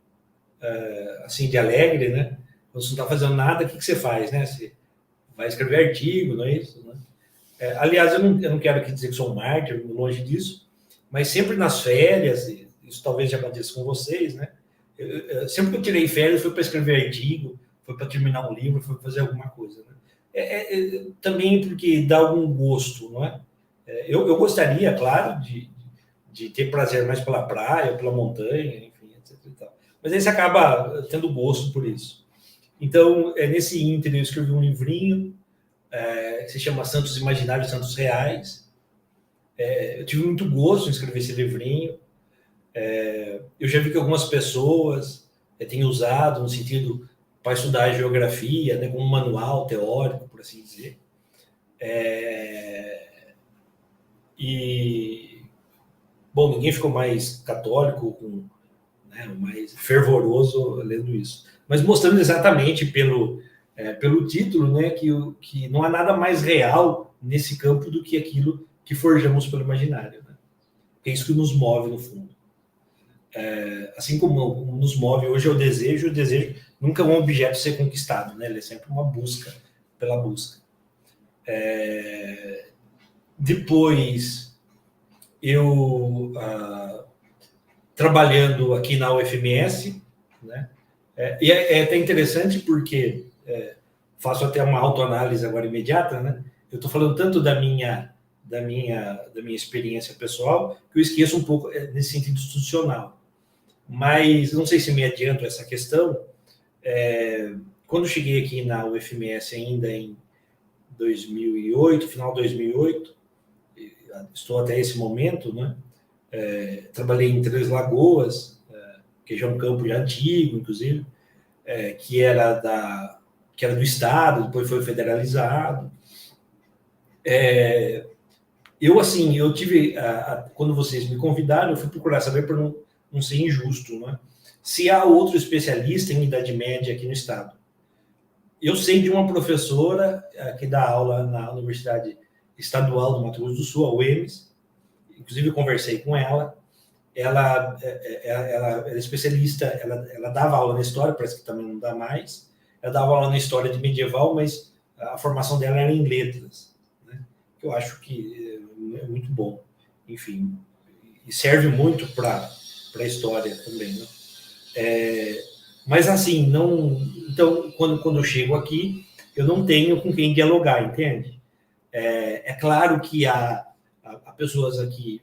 assim, de alegre, né? Quando você não está fazendo nada, o que você faz, né? Você vai escrever artigo, não é isso? Né? Aliás, eu não quero aqui dizer que sou um mártir, longe disso, mas sempre nas férias, isso talvez já aconteça com vocês, né? Sempre que eu tirei férias foi para escrever artigo, foi para terminar um livro, foi para fazer alguma coisa, né? Também porque dá algum gosto, não é? Eu gostaria, claro, de ter prazer mais pela praia, pela montanha, enfim, etc. E tal. Mas aí você acaba tendo gosto por isso. Então, nesse ínterim, eu escrevi um livrinho que se chama Santos Imaginários, Santos Reais. Eu tive muito gosto em escrever esse livrinho. Eu já vi que algumas pessoas têm usado no sentido para estudar a geografia, né, como um manual teórico, por assim dizer. Bom, ninguém ficou mais católico, né, mais fervoroso lendo isso. Mas mostrando exatamente pelo título, né, que não há nada mais real nesse campo do que aquilo que forjamos pelo imaginário, né? É isso que nos move, no fundo. Assim como nos move hoje o desejo nunca é um objeto ser conquistado, né? Ele é sempre uma busca pela busca. Depois, eu trabalhando aqui na UFMS, né? E é até interessante porque faço até uma autoanálise agora imediata, né? Eu estou falando tanto da minha experiência pessoal que eu esqueço um pouco nesse sentido institucional. Mas não sei se me adianto essa questão. Quando eu cheguei aqui na UFMS ainda em 2008, final de 2008, estou até esse momento, né? Trabalhei em Três Lagoas, que já é um campo já antigo, inclusive, que era que era do Estado, depois foi federalizado. Eu tive, quando vocês me convidaram, eu fui procurar saber, para não ser injusto, né? Se há outro especialista em Idade Média aqui no Estado. Eu sei de uma professora que dá aula na Universidade Estadual do Mato Grosso do Sul, a UEMS, inclusive eu conversei com ela. Ela é especialista, ela dava aula na história, parece que também não dá mais. Ela dava aula na história de medieval, mas a formação dela era em letras, né? Eu acho que é muito bom. Enfim, e serve muito para a história também, né? Mas assim, não. Então, quando eu chego aqui, eu não tenho com quem dialogar, entende? É claro que há pessoas aqui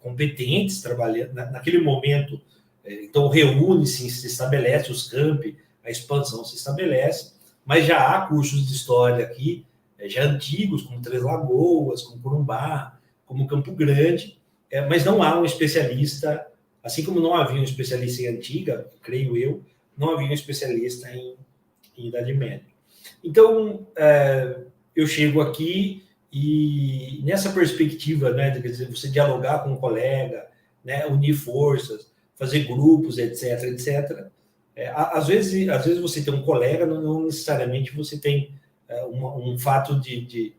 competentes trabalhando naquele momento, então reúne-se, se estabelece os campi, a expansão se estabelece, mas já há cursos de história aqui, já antigos, como Três Lagoas, como Corumbá, como Campo Grande, mas não há um especialista, assim como não havia um especialista em Antiga, creio eu, não havia um especialista em Idade Média. Então, eu chego aqui e nessa perspectiva, né, de você dialogar com um colega, né, unir forças, fazer grupos, etc, etc. Às vezes você tem um colega, não necessariamente você tem um fato de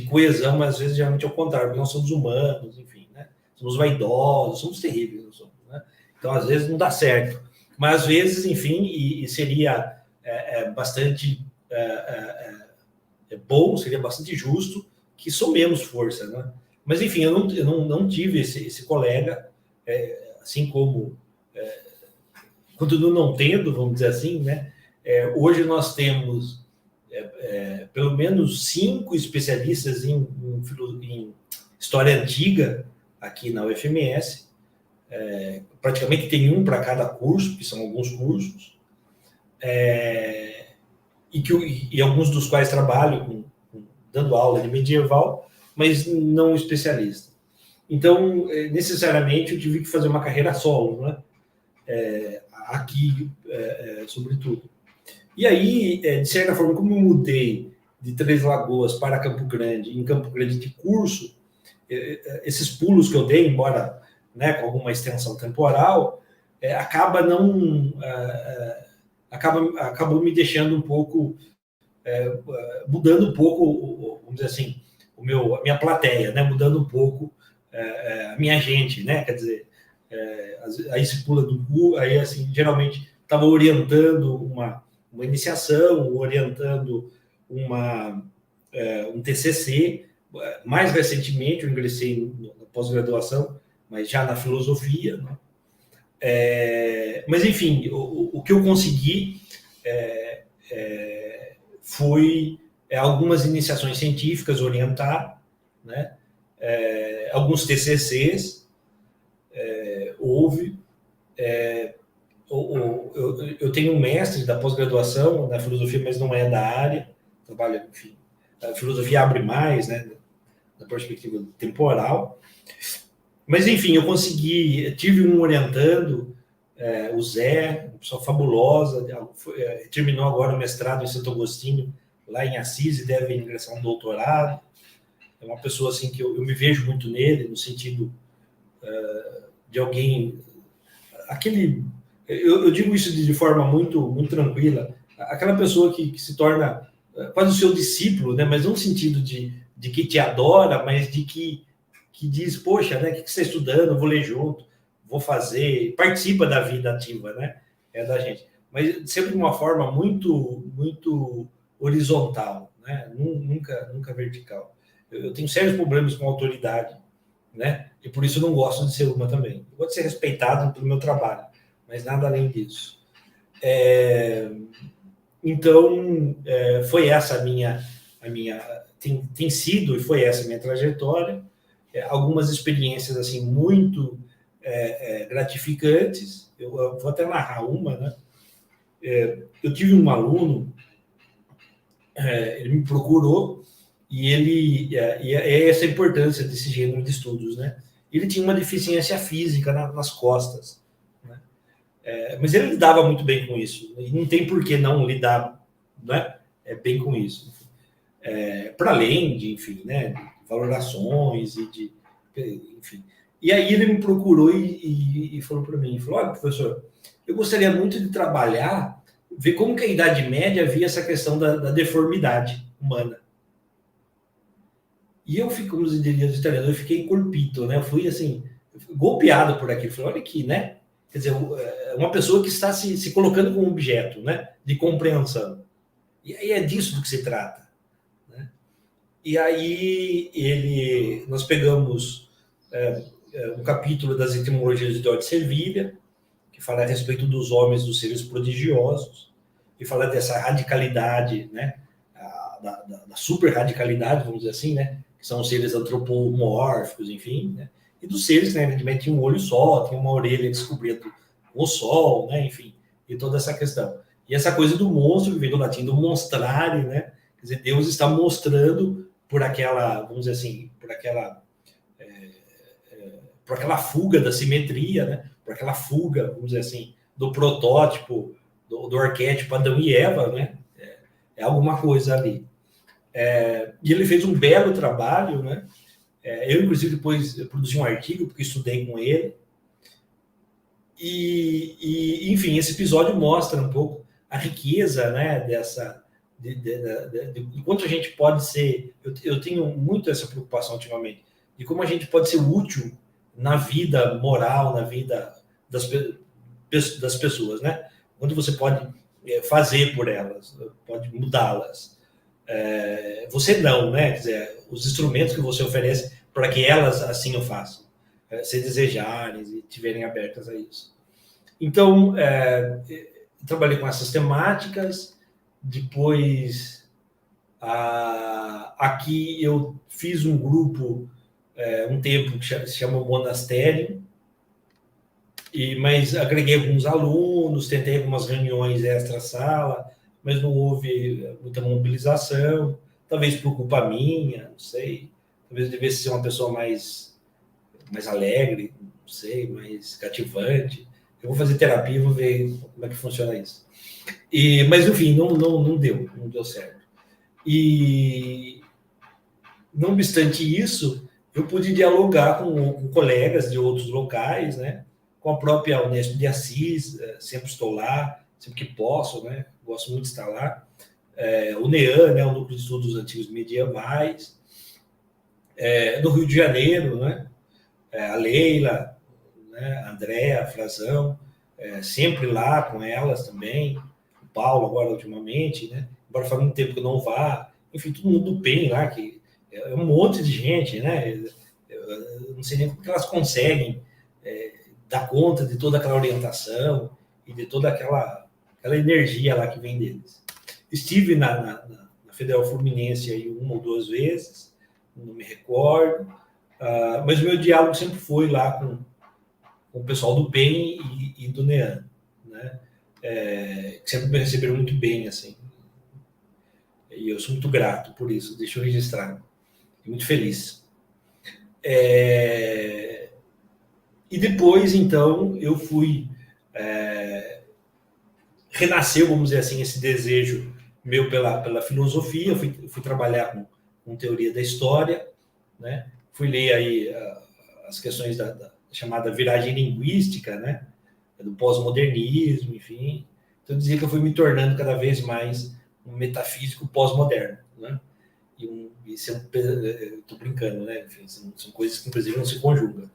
coesão, mas às vezes geralmente é o contrário, porque nós somos humanos, enfim, né? Somos vaidosos, somos terríveis, não somos, né? Então às vezes não dá certo, mas às vezes, enfim, e seria bastante bom, seria bastante justo que somemos força, né? Mas enfim, eu não tive esse colega, assim como continuo não tendo, vamos dizer assim, né? Hoje nós temos pelo menos 5 especialistas em história antiga aqui na UFMS. Praticamente tem um para cada curso, que são alguns cursos, e alguns dos quais trabalham dando aula de medieval, mas não especialista. Então, necessariamente, eu tive que fazer uma carreira solo, né? Aqui, sobretudo. E aí, de certa forma, como eu mudei de Três Lagoas para Campo Grande, em Campo Grande de curso, esses pulos que eu dei, embora, né, com alguma extensão temporal, acabou me deixando um pouco, mudando um pouco, vamos dizer assim, a minha plateia, né, mudando um pouco a minha gente, né, quer dizer, aí se pula do cu, aí assim, geralmente estava orientando uma iniciação, orientando um TCC. Mais recentemente eu ingressei na pós-graduação, mas já na filosofia, né? Mas enfim, o que eu consegui foi algumas iniciações científicas orientar, né? Alguns TCCs, houve. Eu tenho um mestre da pós-graduação na filosofia, mas não é da área, trabalho, enfim, a filosofia abre mais, né, da perspectiva temporal. Mas, enfim, tive um orientando, o Zé, uma pessoa fabulosa, terminou agora o mestrado em Santo Agostinho, lá em Assis, e deve ingressar um doutorado. É uma pessoa assim que eu me vejo muito nele, no sentido de alguém... Eu digo isso de forma muito, muito tranquila, aquela pessoa que se torna quase o seu discípulo, né? Mas não no sentido de que te adora, mas de que diz, poxa, né? O que você está estudando? Eu vou ler junto, vou fazer, participa da vida ativa, né? Da gente. Mas sempre de uma forma muito, muito horizontal, né? Nunca vertical. Eu tenho sérios problemas com autoridade, né? E por isso eu não gosto de ser uma também. Eu gosto de ser respeitado pelo meu trabalho, mas nada além disso. Então, foi essa a minha tem sido e foi essa a minha trajetória. Algumas experiências assim muito gratificantes. Eu vou até narrar uma, né? Eu tive um aluno, ele me procurou e é essa a importância desse gênero de estudos, né? Ele tinha uma deficiência física nas costas, né? Mas ele lidava muito bem com isso, e não tem por que não lidar, né? bem com isso. Para além de, enfim, né, de valorações enfim. E aí ele me procurou e falou para mim, falou, olha, professor, eu gostaria muito de trabalhar, ver como que a Idade Média via essa questão da deformidade humana. E eu fico, como diria os italianos, eu fiquei colpito, né? Eu fui, assim, golpeado por aquilo. Falei, olha aqui, né? Quer dizer, uma pessoa que está se colocando como objeto, né? De compreensão. E aí é disso do que se trata. Né? E aí nós pegamos um capítulo das etimologias de Dante Servilia, que fala a respeito dos homens, dos seres prodigiosos, e fala dessa radicalidade, né? Da super radicalidade, vamos dizer assim, né? Que são os seres antropomórficos, enfim, né? E dos seres que, né, tinham um olho só, tinha uma orelha descobrindo o sol, né? Enfim, e toda essa questão. E essa coisa do monstro, que vem do latim do monstrare, né? Quer dizer, Deus está mostrando por aquela, vamos dizer assim, por aquela fuga da simetria, né? Por aquela fuga, vamos dizer assim, do protótipo, do arquétipo Adão e Eva, né? É alguma coisa ali. E ele fez um belo trabalho, né? Eu, inclusive, depois produzi um artigo, porque estudei com ele. Enfim, esse episódio mostra um pouco a riqueza, né, de quanto a gente pode ser... Eu tenho muito essa preocupação ultimamente, de como a gente pode ser útil na vida moral, na vida das pessoas, né? Quando você pode fazer por elas, pode mudá-las. Você não, né? Quer dizer, os instrumentos que você oferece para que elas assim o façam, se desejarem e estiverem abertas a isso. Então, trabalhei com essas temáticas. Depois, aqui eu fiz um grupo, um tempo, que se chama Monastério, mas agreguei alguns alunos, tentei algumas reuniões extra-sala, mas não houve muita mobilização, talvez por culpa minha, não sei, talvez eu devesse ser uma pessoa mais alegre, não sei, mais cativante. Eu vou fazer terapia e vou ver como é que funciona isso. Mas, enfim, não deu certo. E, não obstante isso, eu pude dialogar com colegas de outros locais, né? Com a própria Unesp de Assis, sempre estou lá, sempre que posso, né? Gosto muito de estar lá. O NEAN, né? O Núcleo de Estudos Antigos Medievais. Do Rio de Janeiro, né? A Leila, né? A Andréa, a Frazão, sempre lá com elas também. O Paulo, agora, ultimamente, né? Embora faz muito tempo que eu não vá. Enfim, todo mundo do PEN lá, que é um monte de gente, né? Eu não sei nem como que elas conseguem dar conta de toda aquela orientação e de toda aquela energia lá que vem deles. Estive na Federal Fluminense aí 1 ou 2 vezes, não me recordo, mas o meu diálogo sempre foi lá com o pessoal do PEN e do NEAN, né? Que sempre me receberam muito bem, assim. E eu sou muito grato por isso, deixa eu registrar. Fico muito feliz. E depois, então, eu fui... renasceu, vamos dizer assim, esse desejo meu pela filosofia. Eu fui trabalhar com teoria da história, né? Fui ler aí as questões da chamada viragem linguística, né? Do pós-modernismo, enfim. Então, eu dizia que eu fui me tornando cada vez mais um metafísico pós-moderno, né? Estou brincando, né? Enfim, são coisas que, inclusive, não se conjugam.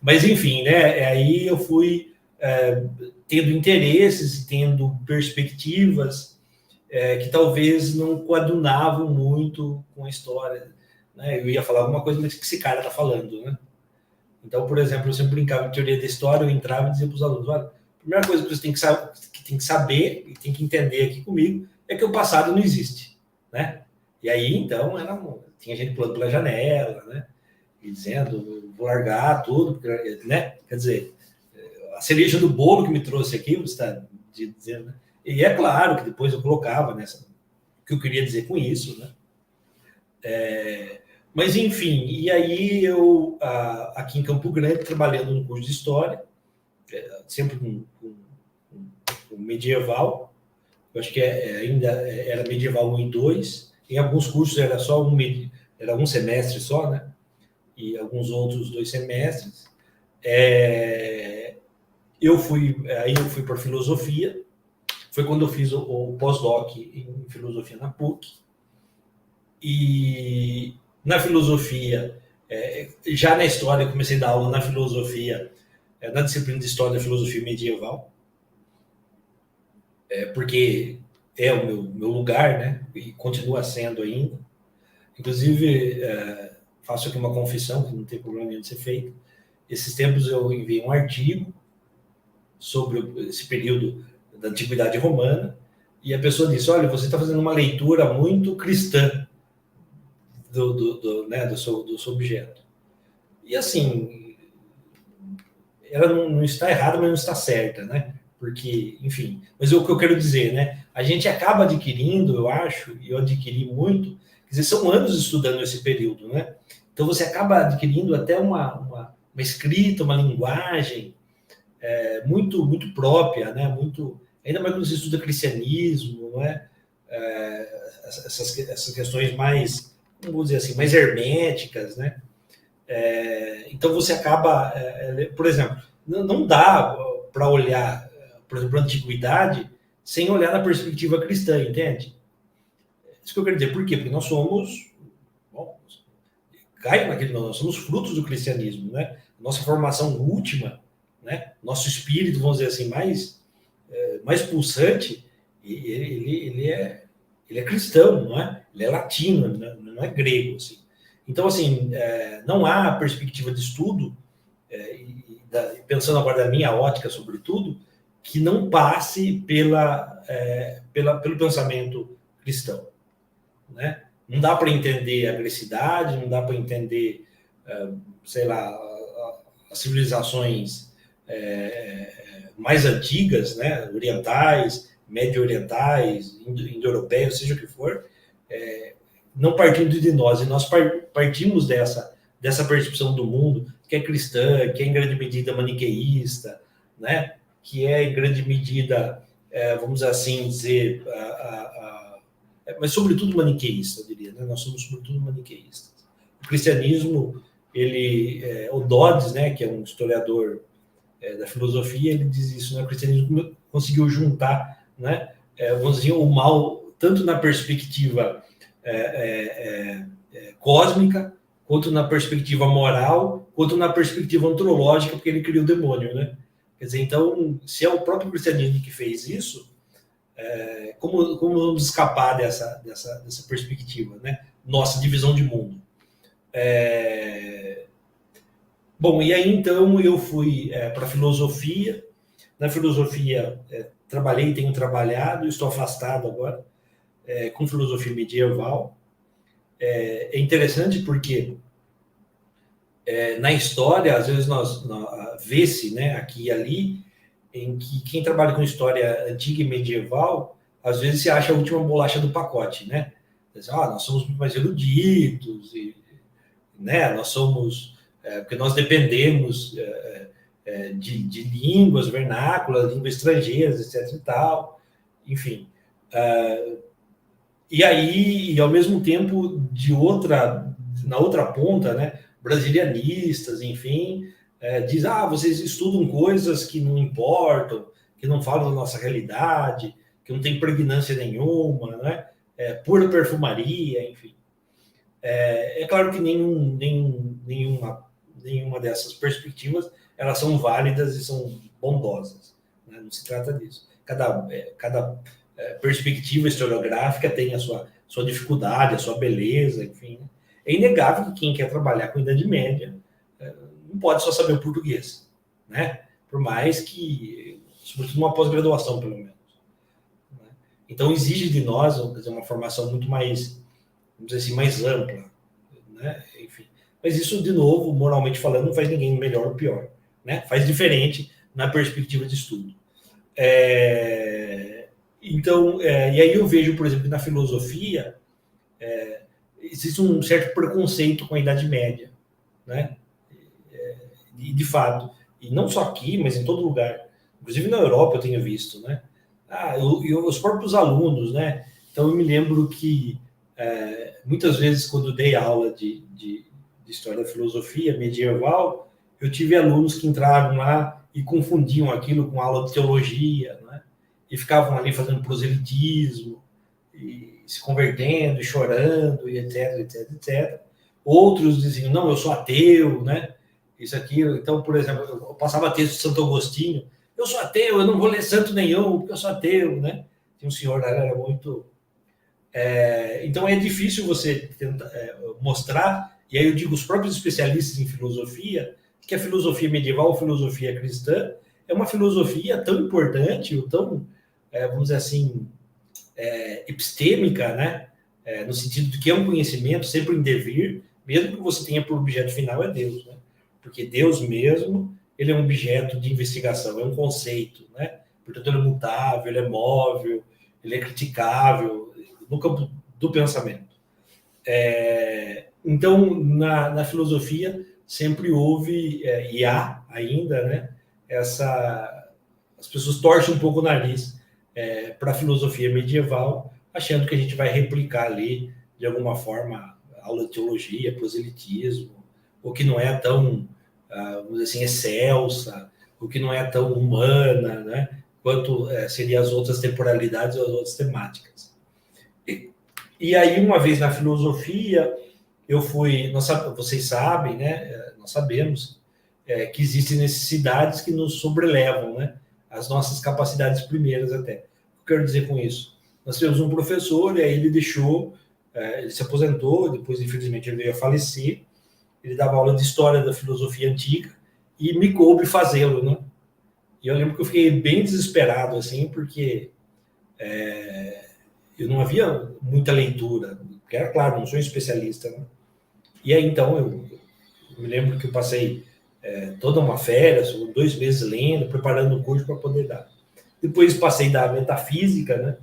Mas, enfim, né? Aí eu fui tendo interesses, tendo perspectivas que talvez não coadunavam muito com a história, né? Eu ia falar alguma coisa, mas o que esse cara está falando, né? Então, por exemplo, eu sempre brincava em teoria da história, eu entrava e dizia para os alunos, olha, a primeira coisa que você tem que saber e tem que entender aqui comigo é que o passado não existe, né? E aí, então, tinha gente pulando pela janela, né? E dizendo, vou largar tudo, porque, né? Quer dizer, a cereja do bolo que me trouxe aqui, você está dizendo, né? E é claro que depois eu colocava o que eu queria dizer com isso, né? Mas, enfim, e aí eu, aqui em Campo Grande, trabalhando no curso de História, sempre com medieval, eu acho que ainda era medieval 1 e 2, em alguns cursos era só era um semestre só, né? E alguns outros 2 semestres. Aí eu fui para filosofia, foi quando eu fiz o pós-doc em filosofia na PUC, e na filosofia, já na história, eu comecei a dar aula na filosofia, na disciplina de História da Filosofia Medieval, porque é o meu lugar, né? E continua sendo ainda. Inclusive, faço aqui uma confissão, que não tem problema nenhum de ser feito. Esses tempos eu enviei um artigo sobre esse período da Antiguidade Romana, e a pessoa disse, olha, você está fazendo uma leitura muito cristã do seu objeto. E assim, ela não está errada, mas não está certa, né? Porque, enfim, mas o que eu quero dizer, né? A gente acaba adquirindo, eu acho, e eu adquiri muito, quer dizer, são anos estudando esse período, né? Então você acaba adquirindo até uma escrita, uma linguagem muito, muito própria, né? Ainda mais quando você estuda cristianismo, não é? Essas questões mais, vamos dizer assim, mais herméticas, né? Então você acaba, por exemplo, não dá para olhar, por exemplo, a antiguidade sem olhar na perspectiva cristã, entende? Isso que eu quero dizer. Por quê? Porque nós somos, nós somos frutos do cristianismo, né? Nossa formação última, né? Nosso espírito, vamos dizer assim, mais pulsante, ele é cristão, não é? Ele é latino, não é grego, assim. Então, assim, não há perspectiva de estudo, pensando agora da minha ótica, sobretudo, que não passe pelo pensamento cristão, né? Não dá para entender a grecidade, não dá para entender, sei lá, as civilizações mais antigas, né? Orientais, médio-orientais, indo-europeias, seja o que for, não partindo de nós, e nós partimos dessa percepção do mundo, que é cristã, que é em grande medida maniqueísta, né? Que é em grande medida, vamos assim dizer, mas sobretudo maniqueísta, eu diria, né? Nós somos sobretudo maniqueístas. O cristianismo, o Dodds, né, que é um historiador da filosofia, ele diz isso, né? O cristianismo conseguiu juntar, né, vamos dizer, o mal, tanto na perspectiva cósmica, quanto na perspectiva moral, quanto na perspectiva antropológica, porque ele criou o demônio, né? Quer dizer, então, se é o próprio cristianismo que fez isso, como vamos escapar dessa perspectiva, né? Nossa divisão de mundo. Bom, e aí então eu fui para a filosofia. Na filosofia, tenho trabalhado, estou afastado agora, com filosofia medieval. É interessante porque na história, às vezes nós vê-se, né, aqui e ali, em que quem trabalha com história antiga e medieval, às vezes se acha a última bolacha do pacote, né? Nós somos muito mais eruditos, né? Nós somos... porque nós dependemos de línguas vernáculas, línguas estrangeiras, etc. e tal, enfim. E aí, e ao mesmo tempo, na outra ponta, né? Brasilianistas, enfim, diz, vocês estudam coisas que não importam, que não falam da nossa realidade, que não tem pregnância nenhuma, né? Pura perfumaria, enfim. É claro que nenhuma dessas perspectivas elas são válidas e são bondosas, né? Não se trata disso. Cada perspectiva historiográfica tem a sua dificuldade, a sua beleza, enfim. É inegável que quem quer trabalhar com a Idade Média não pode só saber o português, né? Por mais que, sobretudo uma pós-graduação, pelo menos. Então, exige de nós, quer dizer, uma formação muito mais, vamos dizer assim, mais ampla, né? Enfim. Mas isso, de novo, moralmente falando, não faz ninguém melhor ou pior, né? Faz diferente na perspectiva de estudo. Então, e aí eu vejo, por exemplo, na filosofia, existe um certo preconceito com a Idade Média, né? E de fato, e não só aqui, mas em todo lugar, inclusive na Europa eu tenho visto, né? os próprios alunos, né? Então, eu me lembro que muitas vezes, quando dei aula de História da Filosofia medieval, eu tive alunos que entravam lá e confundiam aquilo com aula de teologia, né? E ficavam ali fazendo proselitismo, e se convertendo, e chorando, e etc, etc, etc. Outros diziam, não, eu sou ateu, né? Isso, aquilo. Então, por exemplo, eu passava texto de Santo Agostinho, eu sou ateu, eu não vou ler santo nenhum, porque eu sou ateu, né? Tinha um senhor, era muito... então, é difícil você tentar, mostrar, e aí eu digo, os próprios especialistas em filosofia, que a filosofia medieval, a filosofia cristã, é uma filosofia tão importante, ou tão, vamos dizer assim, epistêmica, né? No sentido de que é um conhecimento sempre em devir, mesmo que você tenha por objeto final é Deus, né? Porque Deus mesmo, ele é um objeto de investigação, é um conceito, né? Portanto, ele é mutável, ele é móvel, ele é criticável no campo do pensamento. Então, na filosofia, sempre houve, e há ainda, né? As pessoas torcem um pouco o nariz para a filosofia medieval, achando que a gente vai replicar ali, de alguma forma, aula de teologia, proselitismo, ou que não é tão, vamos dizer assim, excelsa, ou que não é tão humana, né? Quanto seriam as outras temporalidades ou as outras temáticas. E aí, uma vez na filosofia, eu fui... vocês sabem, né? Nós sabemos que existem necessidades que nos sobrelevam, né? As nossas capacidades primeiras até. O que eu quero dizer com isso? Nós tivemos um professor, e aí ele deixou, ele se aposentou, depois, infelizmente, ele veio a falecer. Ele dava aula de história da filosofia antiga, e me coube fazê-lo, né? E eu lembro que eu fiquei bem desesperado, assim, porque eu não havia muita leitura, porque era claro, não sou especialista, né? E aí, então, eu me lembro que eu passei toda uma férias, 2 meses lendo, preparando o curso para poder dar. Depois passei da metafísica, né?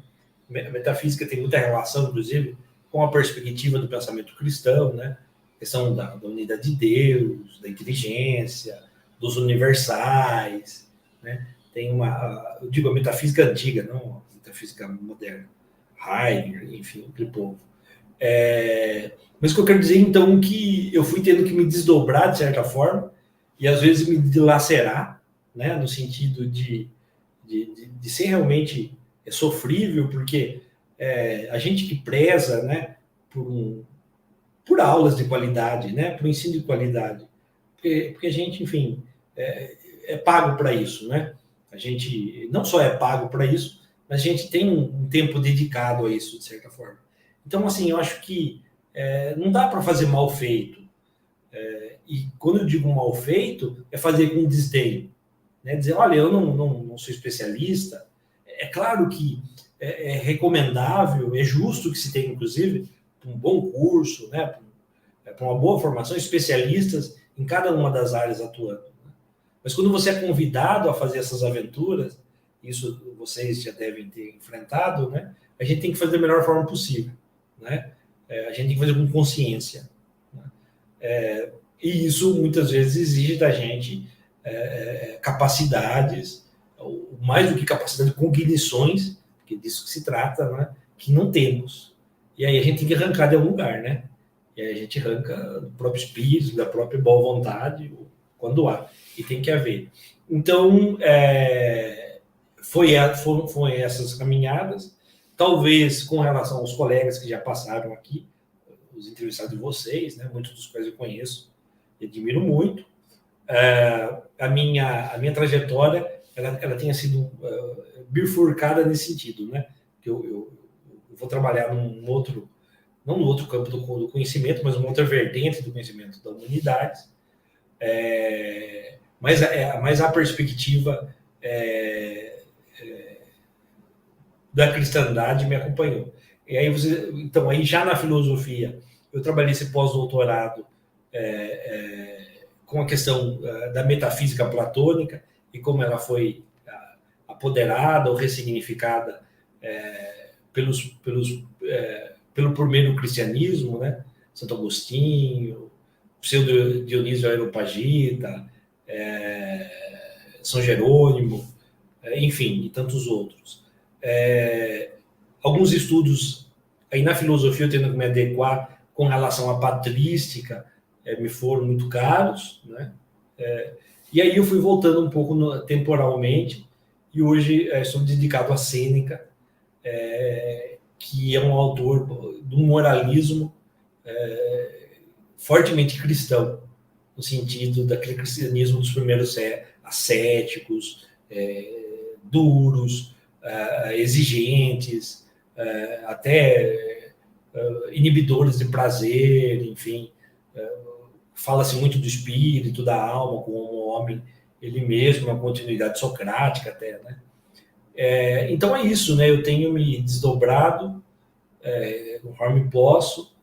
A metafísica tem muita relação, inclusive, com a perspectiva do pensamento cristão, né? A questão da unidade de Deus, da inteligência, dos universais, né? Tem eu digo a metafísica antiga, não a metafísica moderna. Heidegger, enfim, aquele povo. Mas o que eu quero dizer, então, que eu fui tendo que me desdobrar, de certa forma, e às vezes me dilacerar, né? No sentido de ser realmente sofrível, porque a gente que preza, né, por aulas de qualidade, né, por ensino de qualidade, porque a gente, enfim, é pago para isso, né? A gente não só é pago para isso, mas a gente tem um tempo dedicado a isso, de certa forma. Então, assim, eu acho que não dá para fazer mal feito. E quando eu digo mal feito, é fazer com desdém. Né? Dizer, olha, eu não sou especialista. É claro que é recomendável, é justo que se tenha, inclusive, um bom curso, né? Para uma boa formação, especialistas em cada uma das áreas atuando. Né? Mas quando você é convidado a fazer essas aventuras, isso vocês já devem ter enfrentado, né? A gente tem que fazer da melhor forma possível. Né? A gente tem que fazer com consciência. Né? E isso, muitas vezes, exige da gente capacidades, mais do que capacidade, cognições, que é disso que se trata, né? Que não temos. E aí a gente tem que arrancar de algum lugar, né? E aí a gente arranca do próprio espírito, da própria boa vontade, quando há. E tem que haver. Então, foram essas caminhadas. Talvez com relação aos colegas que já passaram aqui, os entrevistados de vocês, né? Muitos dos quais eu conheço e admiro muito. A minha trajetória ela tenha sido bifurcada nesse sentido, né? Que eu vou trabalhar não no outro campo do conhecimento, mas uma outra vertente do conhecimento da humanidade, mas a perspectiva da cristandade me acompanhou. E aí então aí já na filosofia eu trabalhei esse pós-doutorado com a questão da metafísica platônica e como ela foi apoderada ou ressignificada pelo primeiro cristianismo, né? Santo Agostinho, Pseudo Dionísio Areopagita, São Jerônimo, enfim, e tantos outros. Alguns estudos aí na filosofia eu tendo que me adequar com relação à patrística, me foram muito caros, né? E aí eu fui voltando um pouco temporalmente, e hoje estou dedicado a Sêneca, que é um autor do moralismo fortemente cristão, no sentido daquele cristianismo dos primeiros ascéticos, duros, exigentes, até inibidores de prazer, enfim. Fala-se muito do espírito, da alma, como um homem, ele mesmo, uma continuidade socrática até, né? Então é isso, né? Eu tenho me desdobrado conforme posso.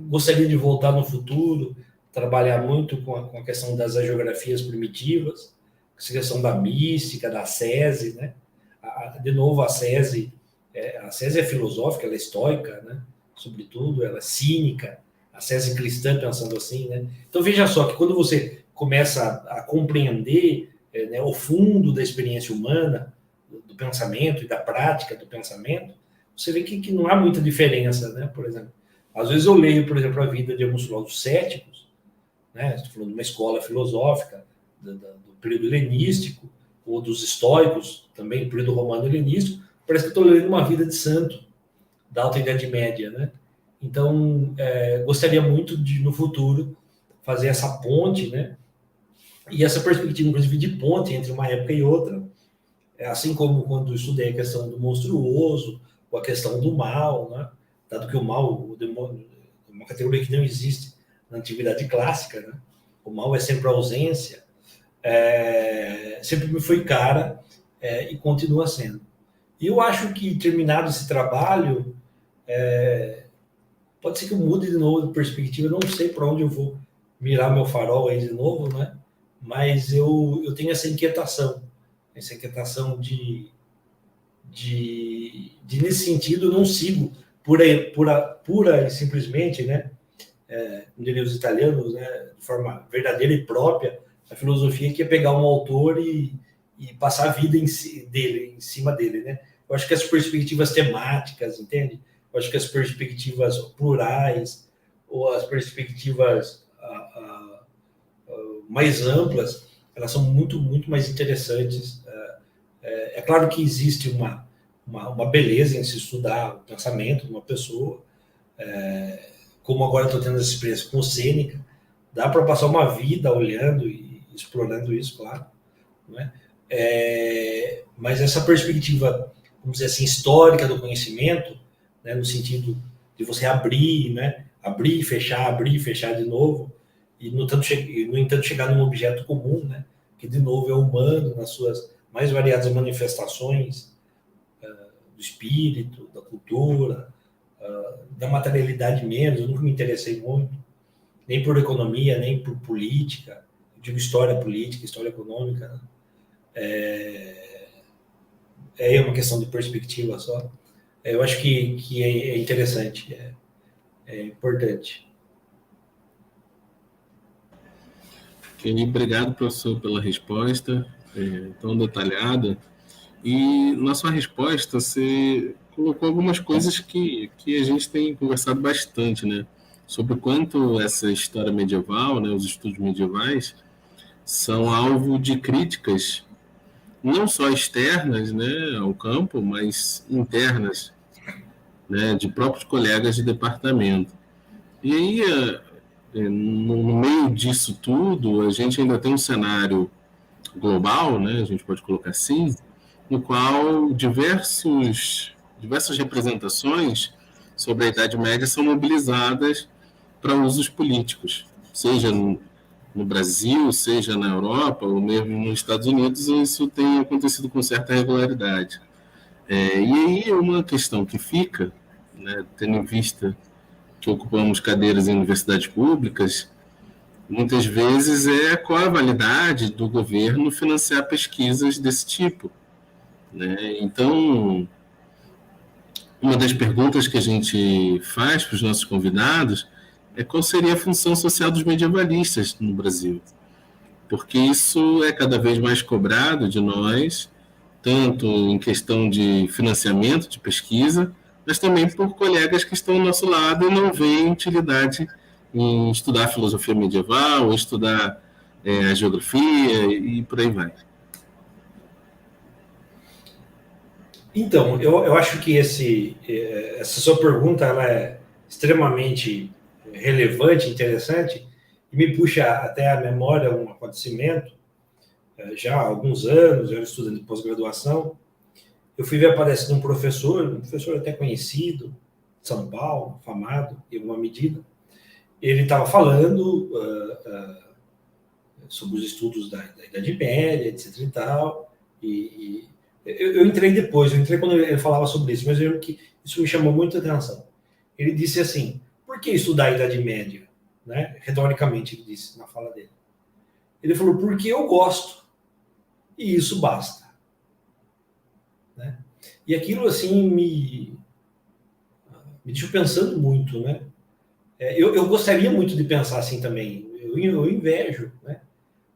Gostaria de voltar no futuro, trabalhar muito com a questão das agiografias primitivas, essa questão da mística, da ascese, né? De novo, a ascese é filosófica, ela é estoica, né? Sobretudo, ela é cínica, a ascese cristã, pensando assim, né? Então, veja só que quando você começa a compreender né, o fundo da experiência humana, do pensamento e da prática do pensamento, você vê que não há muita diferença, né? Por exemplo, às vezes eu leio, por exemplo, a vida de alguns filósofos céticos, né? Estou falando de uma escola filosófica do período helenístico, ou dos estoicos, também do período romano helenístico, parece que estou lendo uma vida de santo da Alta Idade Média, né? Então, gostaria muito de, no futuro, fazer essa ponte, né? E essa perspectiva, inclusive, de ponte entre uma época e outra, assim como quando eu estudei a questão do monstruoso, ou a questão do mal, né? Dado que o mal, o demônio, é uma categoria que não existe na antiguidade clássica, né? O mal é sempre a ausência, sempre me foi cara e continua sendo. E eu acho que, terminado esse trabalho, pode ser que eu mude de novo de perspectiva, não sei para onde eu vou mirar meu farol aí de novo, né? Mas eu tenho essa inquietação de nesse sentido, eu não sigo pura e simplesmente, né? Como diriam os italianos, né? De forma verdadeira e própria, a filosofia que é pegar um autor e passar a vida em cima dele, né? Eu acho que as perspectivas temáticas, entende? Eu acho que as perspectivas plurais ou as perspectivas mais amplas, elas são muito, muito mais interessantes. É claro que existe uma beleza em se estudar o pensamento de uma pessoa, como agora estou tendo essa experiência com o Sêneca, dá para passar uma vida olhando e explorando isso, claro, né? Mas essa perspectiva, vamos dizer assim, histórica do conhecimento, né, no sentido de você abrir, né, abrir e fechar de novo, e no entanto chegar num objeto comum, né, que de novo é humano nas suas mais variadas manifestações do espírito, da cultura, da materialidade menos. Eu nunca me interessei muito, nem por economia, nem por política. Eu digo história política, história econômica, né? É uma questão de perspectiva só. Eu acho que é interessante, é importante. Obrigado, professor, pela resposta tão detalhada. E na sua resposta, você colocou algumas coisas que a gente tem conversado bastante, né? Sobre o quanto essa história medieval, né, os estudos medievais, são alvo de críticas, não só externas, né, ao campo, mas internas, né, de próprios colegas de departamento. E aí, no meio disso tudo, a gente ainda tem um cenário global, né, a gente pode colocar assim, no qual diversas representações sobre a Idade Média são mobilizadas para usos políticos, seja no Brasil, seja na Europa, ou mesmo nos Estados Unidos, isso tem acontecido com certa regularidade. E aí uma questão que fica, né, tendo em vista que ocupamos cadeiras em universidades públicas, muitas vezes qual a validade do governo financiar pesquisas desse tipo, né? Então, uma das perguntas que a gente faz para os nossos convidados é qual seria a função social dos medievalistas no Brasil, porque isso é cada vez mais cobrado de nós tanto em questão de financiamento de pesquisa, mas também por colegas que estão ao nosso lado e não veem utilidade em estudar filosofia medieval, ou estudar a geografia e por aí vai. Então, eu acho que essa sua pergunta ela é extremamente relevante, interessante, e me puxa até a memória um acontecimento, já há alguns anos, eu era estudante de pós-graduação, eu fui ver a palestra de um professor até conhecido, de São Paulo, famado, em alguma medida. Ele estava falando sobre os estudos da Idade Média, etc. e tal, e eu entrei depois, eu entrei quando ele falava sobre isso, mas eu lembro que isso me chamou muita atenção. Ele disse assim, por que estudar a Idade Média? Né? Retoricamente, ele disse na fala dele. Ele falou, porque eu gosto, e isso basta. Né? E aquilo, assim, me deixou pensando muito, né? Eu gostaria muito de pensar assim também, eu invejo, né?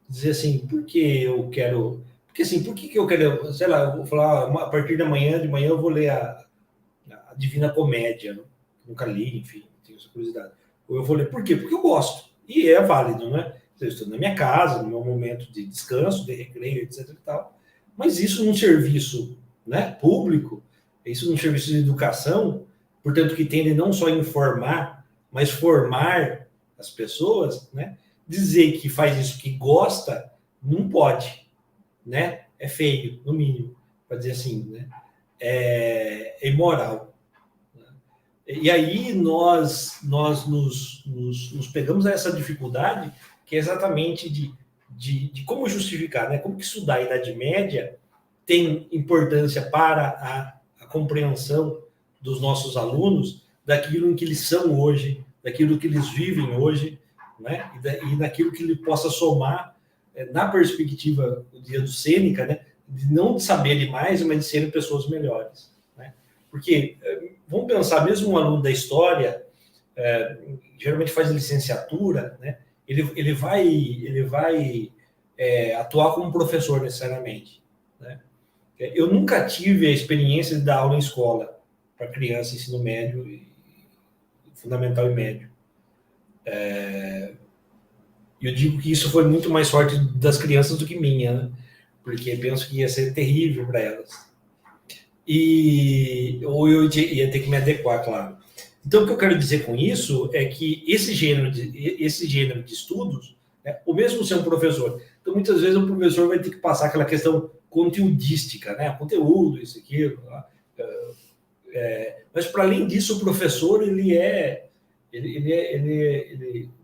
Dizer assim, por que eu quero... Porque assim, por que eu quero... Sei lá, eu vou falar, a partir de manhã eu vou ler a Divina Comédia, né? Nunca li, enfim, tenho essa curiosidade. Ou eu vou ler, por quê? Porque eu gosto. E é válido, né? Eu estou na minha casa, no meu momento de descanso, de recreio, etc. e tal. Mas isso num serviço, né, público, isso num serviço de educação, portanto, que tende não só a informar, mas formar as pessoas, né? Dizer que faz isso que gosta, não pode, né? É feio, no mínimo, para dizer assim, né? É imoral. E aí nós nos pegamos a essa dificuldade, que é exatamente de como justificar, né? Como que estudar a Idade Média tem importância para a compreensão dos nossos alunos daquilo em que eles são hoje, daquilo que eles vivem hoje, né? E daquilo que ele possa somar na perspectiva do dia do Sêneca, né? De não de saber demais, mas de serem pessoas melhores, né? Porque vamos pensar, mesmo um aluno da história, geralmente faz licenciatura, né? Ele vai atuar como professor necessariamente, né? Eu nunca tive a experiência de dar aula em escola para criança, ensino médio, fundamental e médio. Eu digo que isso foi muito mais sorte das crianças do que minha, né? Porque penso que ia ser terrível para elas. Ou eu ia ter que me adequar, claro. Então, o que eu quero dizer com isso é que esse gênero de estudos, né, ou mesmo ser um professor, então muitas vezes o professor vai ter que passar aquela questão conteudística, né? Conteúdo, isso, aquilo. Mas, para além disso, o professor, ele é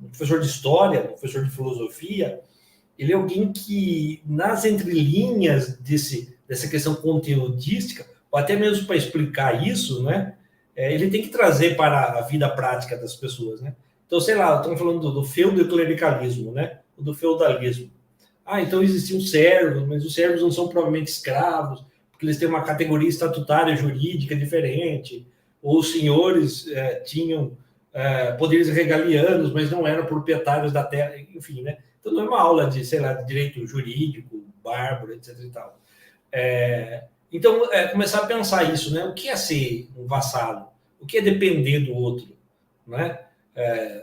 um professor de história, um professor de filosofia, ele é alguém que, nas entrelinhas dessa questão conteudística, ou até mesmo para explicar isso, né? Ele tem que trazer para a vida prática das pessoas, né? Então, sei lá, estamos falando do feudoclericalismo, né? Do feudalismo. Então existiam servos, mas os servos não são provavelmente escravos, porque eles têm uma categoria estatutária jurídica diferente, ou os senhores tinham poderes regalianos, mas não eram proprietários da terra, enfim, né? Então não é uma aula de, sei lá, de direito jurídico, bárbaro, etc. e tal. Então, começar a pensar isso, né? O que é ser um vassalo? O que é depender do outro? Né?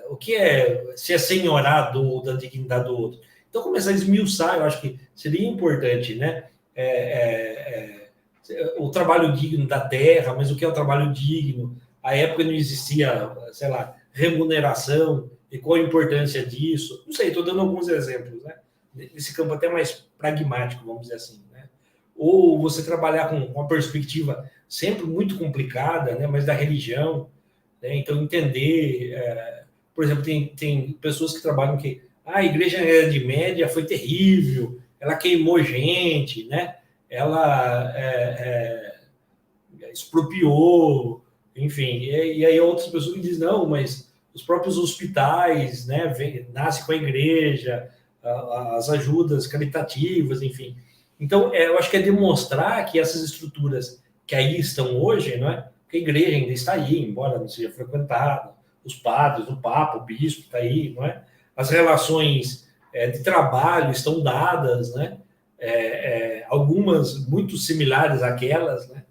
O que é ser senhorado da dignidade do outro? Então, começar a esmiuçar, eu acho que seria importante, né? O trabalho digno da terra, mas o que é o trabalho digno? À época não existia, sei lá, remuneração, e qual a importância disso? Não sei, estou dando alguns exemplos, né? Nesse campo até mais pragmático, vamos dizer assim, né? Ou você trabalhar com uma perspectiva sempre muito complicada, né? Mas da religião, né? Então, entender... por exemplo, tem pessoas que trabalham que a igreja na Idade Média foi terrível, ela queimou gente, né? Ela expropriou, enfim. E aí outras pessoas que dizem, não, mas os próprios hospitais, né? Nasce com a igreja, as ajudas caritativas, enfim. Então, eu acho que é demonstrar que essas estruturas que aí estão hoje, não é? Porque a igreja ainda está aí, embora não seja frequentada, os padres, o papa, o bispo está aí, não é? As relações de trabalho estão dadas, né? algumas muito similares àquelas, né?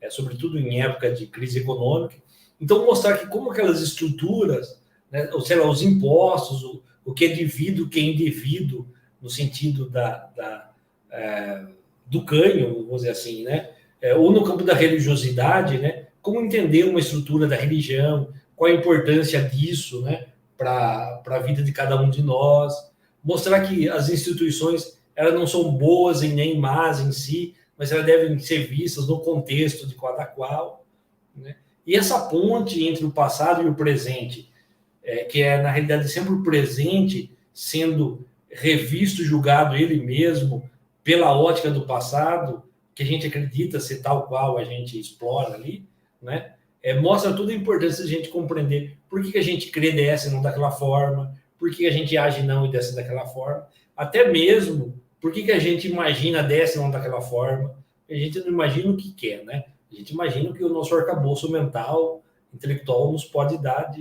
Sobretudo em época de crise econômica. Então, mostrar que como aquelas estruturas, né, ou seja, os impostos, o que é devido, o que é indevido, no sentido do ganho, vamos dizer assim, né? Ou no campo da religiosidade, né? Como entender uma estrutura da religião, qual a importância disso, né? Para a vida de cada um de nós. Mostrar que as instituições, elas não são boas e nem más em si, mas elas devem ser vistas no contexto de cada qual, né? E essa ponte entre o passado e o presente, que é, na realidade, sempre o presente sendo revisto, julgado ele mesmo pela ótica do passado, que a gente acredita ser tal qual a gente explora ali, né? Mostra toda a importância de a gente compreender por que a gente crê dessa e não daquela forma, por que a gente age não e dessa e daquela forma, até mesmo por que a gente imagina dessa e não daquela forma. A gente não imagina o que quer, né? A gente imagina o que o nosso arcabouço mental, intelectual, nos pode dar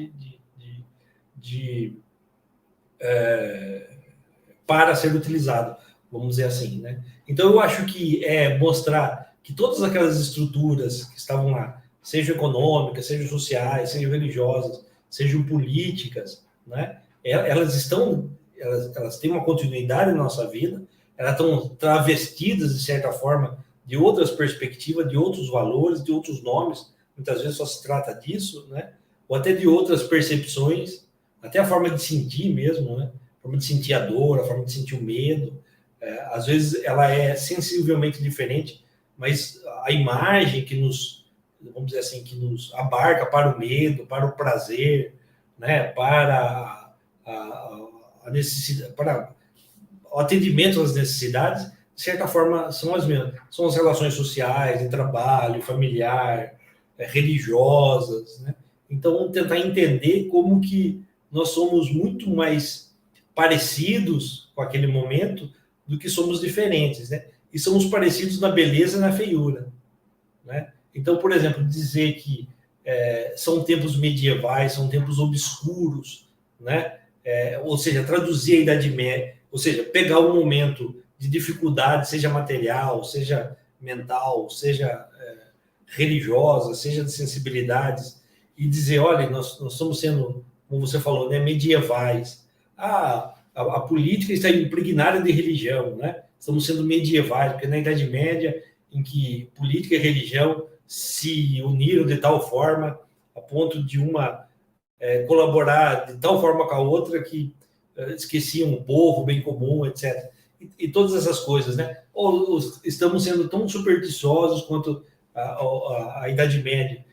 para ser utilizado, vamos dizer assim, né? Então, eu acho que mostrar que todas aquelas estruturas que estavam lá, sejam econômicas, sejam sociais, sejam religiosas, sejam políticas, né? Elas têm uma continuidade na nossa vida, elas estão travestidas, de certa forma, de outras perspectivas, de outros valores, de outros nomes, muitas vezes só se trata disso, né? Ou até de outras percepções, até a forma de sentir mesmo, né? A forma de sentir a dor, a forma de sentir o medo. Às vezes ela é sensivelmente diferente, mas a imagem que nos, vamos dizer assim, que nos abarca para o medo, para o prazer, né? Para a necessidade, para o atendimento às necessidades, de certa forma, são as mesmas. São as relações sociais, de trabalho, familiar, religiosas, né? Então, tentar entender como que nós somos muito mais parecidos com aquele momento do que somos diferentes, né? E somos parecidos na beleza e na feiura, né? Então, por exemplo, dizer que são tempos medievais, são tempos obscuros, né? Ou seja, traduzir a Idade Média, ou seja, pegar um momento de dificuldade, seja material, seja mental, seja religiosa, seja de sensibilidades, e dizer, olha, nós estamos sendo, como você falou, né, medievais. A política está impregnada de religião, né? Estamos sendo medievais, porque na Idade Média, em que política e religião se uniram de tal forma, a ponto de uma colaborar de tal forma com a outra que esqueciam o povo, o bem comum, etc. E todas essas coisas, né? Ou estamos sendo tão supersticiosos quanto a Idade Média.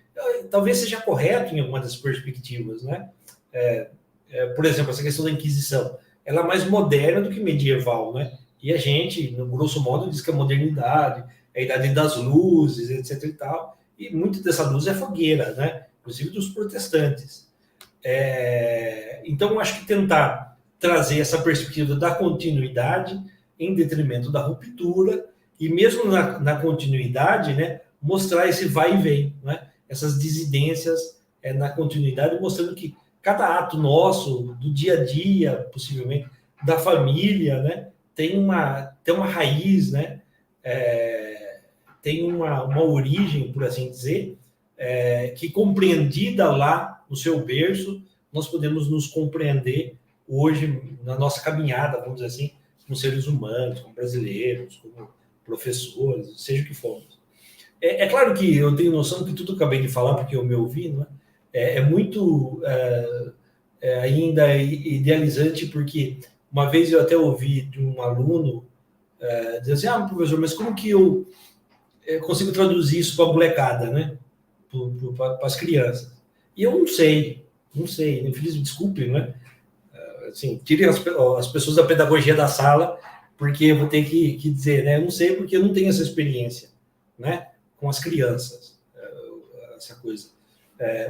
Talvez seja correto em alguma das perspectivas, né? Por exemplo, essa questão da Inquisição, ela é mais moderna do que medieval, né? E a gente, no grosso modo, diz que a modernidade, a idade das luzes, etc. e tal, e muito dessa luz é fogueira, né? Inclusive dos protestantes. Então, eu acho que tentar trazer essa perspectiva da continuidade em detrimento da ruptura, e mesmo na continuidade, né, mostrar esse vai e vem, né? Essas dissidências na continuidade, mostrando que cada ato nosso, do dia a dia, possivelmente, da família, né, tem uma raiz, né, tem uma origem, por assim dizer, que compreendida lá no seu berço, nós podemos nos compreender hoje na nossa caminhada, vamos dizer assim, como seres humanos, como brasileiros, como professores, seja o que formos. É claro que eu tenho noção que tudo que eu acabei de falar, porque eu me ouvi, né, é muito ainda idealizante, porque uma vez eu até ouvi de um aluno dizer assim, professor, mas como que eu consigo traduzir isso para a molecada, né? Para as crianças? E eu não sei, infelizmente, desculpe, né? Assim, tirem as pessoas da pedagogia da sala, porque eu vou ter que dizer, né? Eu não sei porque eu não tenho essa experiência, né? Com as crianças, essa coisa.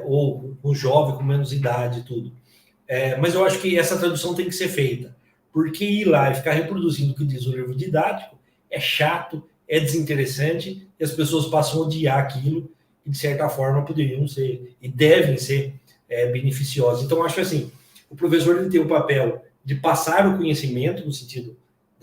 Ou com o jovem com menos idade e tudo. Mas eu acho que essa tradução tem que ser feita, porque ir lá e ficar reproduzindo o que diz o livro didático é chato, é desinteressante, e as pessoas passam a odiar aquilo, e de certa forma poderiam ser, e devem ser beneficiosas. Então, acho assim, o professor ele tem o papel de passar o conhecimento, no sentido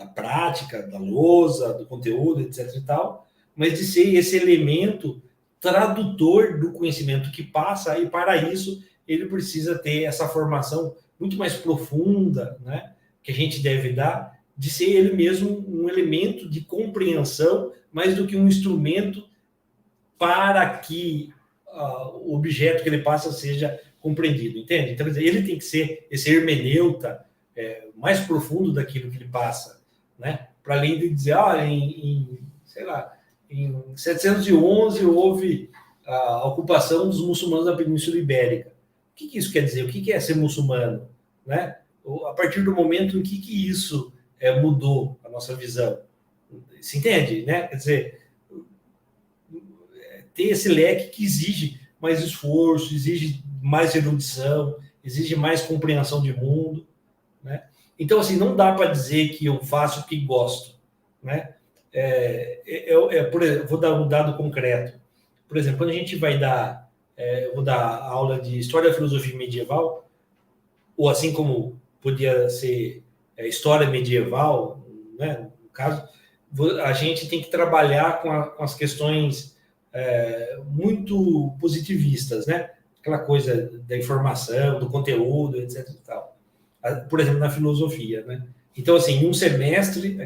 prática, da lousa, do conteúdo, etc. e tal, mas de ser esse elemento tradutor do conhecimento que passa, e para isso ele precisa ter essa formação muito mais profunda, né, que a gente deve dar, de ser ele mesmo um elemento de compreensão, mais do que um instrumento para que o objeto que ele passa seja compreendido, entende? Então, quer dizer, ele tem que ser esse hermeneuta mais profundo daquilo que ele passa, né? Para além de dizer, sei lá, em 711 houve a ocupação dos muçulmanos da Península Ibérica. O que isso quer dizer? O que é ser muçulmano? Né? A partir do momento em que isso mudou a nossa visão. Se entende? Né? Quer dizer, ter esse leque que exige mais esforço, exige mais erudição, exige mais compreensão de mundo. Né? Então, assim, não dá para dizer que eu faço porque gosto. Né? Por exemplo, vou dar um dado concreto. Por exemplo, quando a gente vai dar, eu vou dar aula de História da Filosofia Medieval, ou assim como podia ser História Medieval, né? No caso, a gente tem que trabalhar com as questões muito positivistas, né? Aquela coisa da informação, do conteúdo, etc. e tal. Por exemplo, na filosofia, né? Então, assim, em um semestre,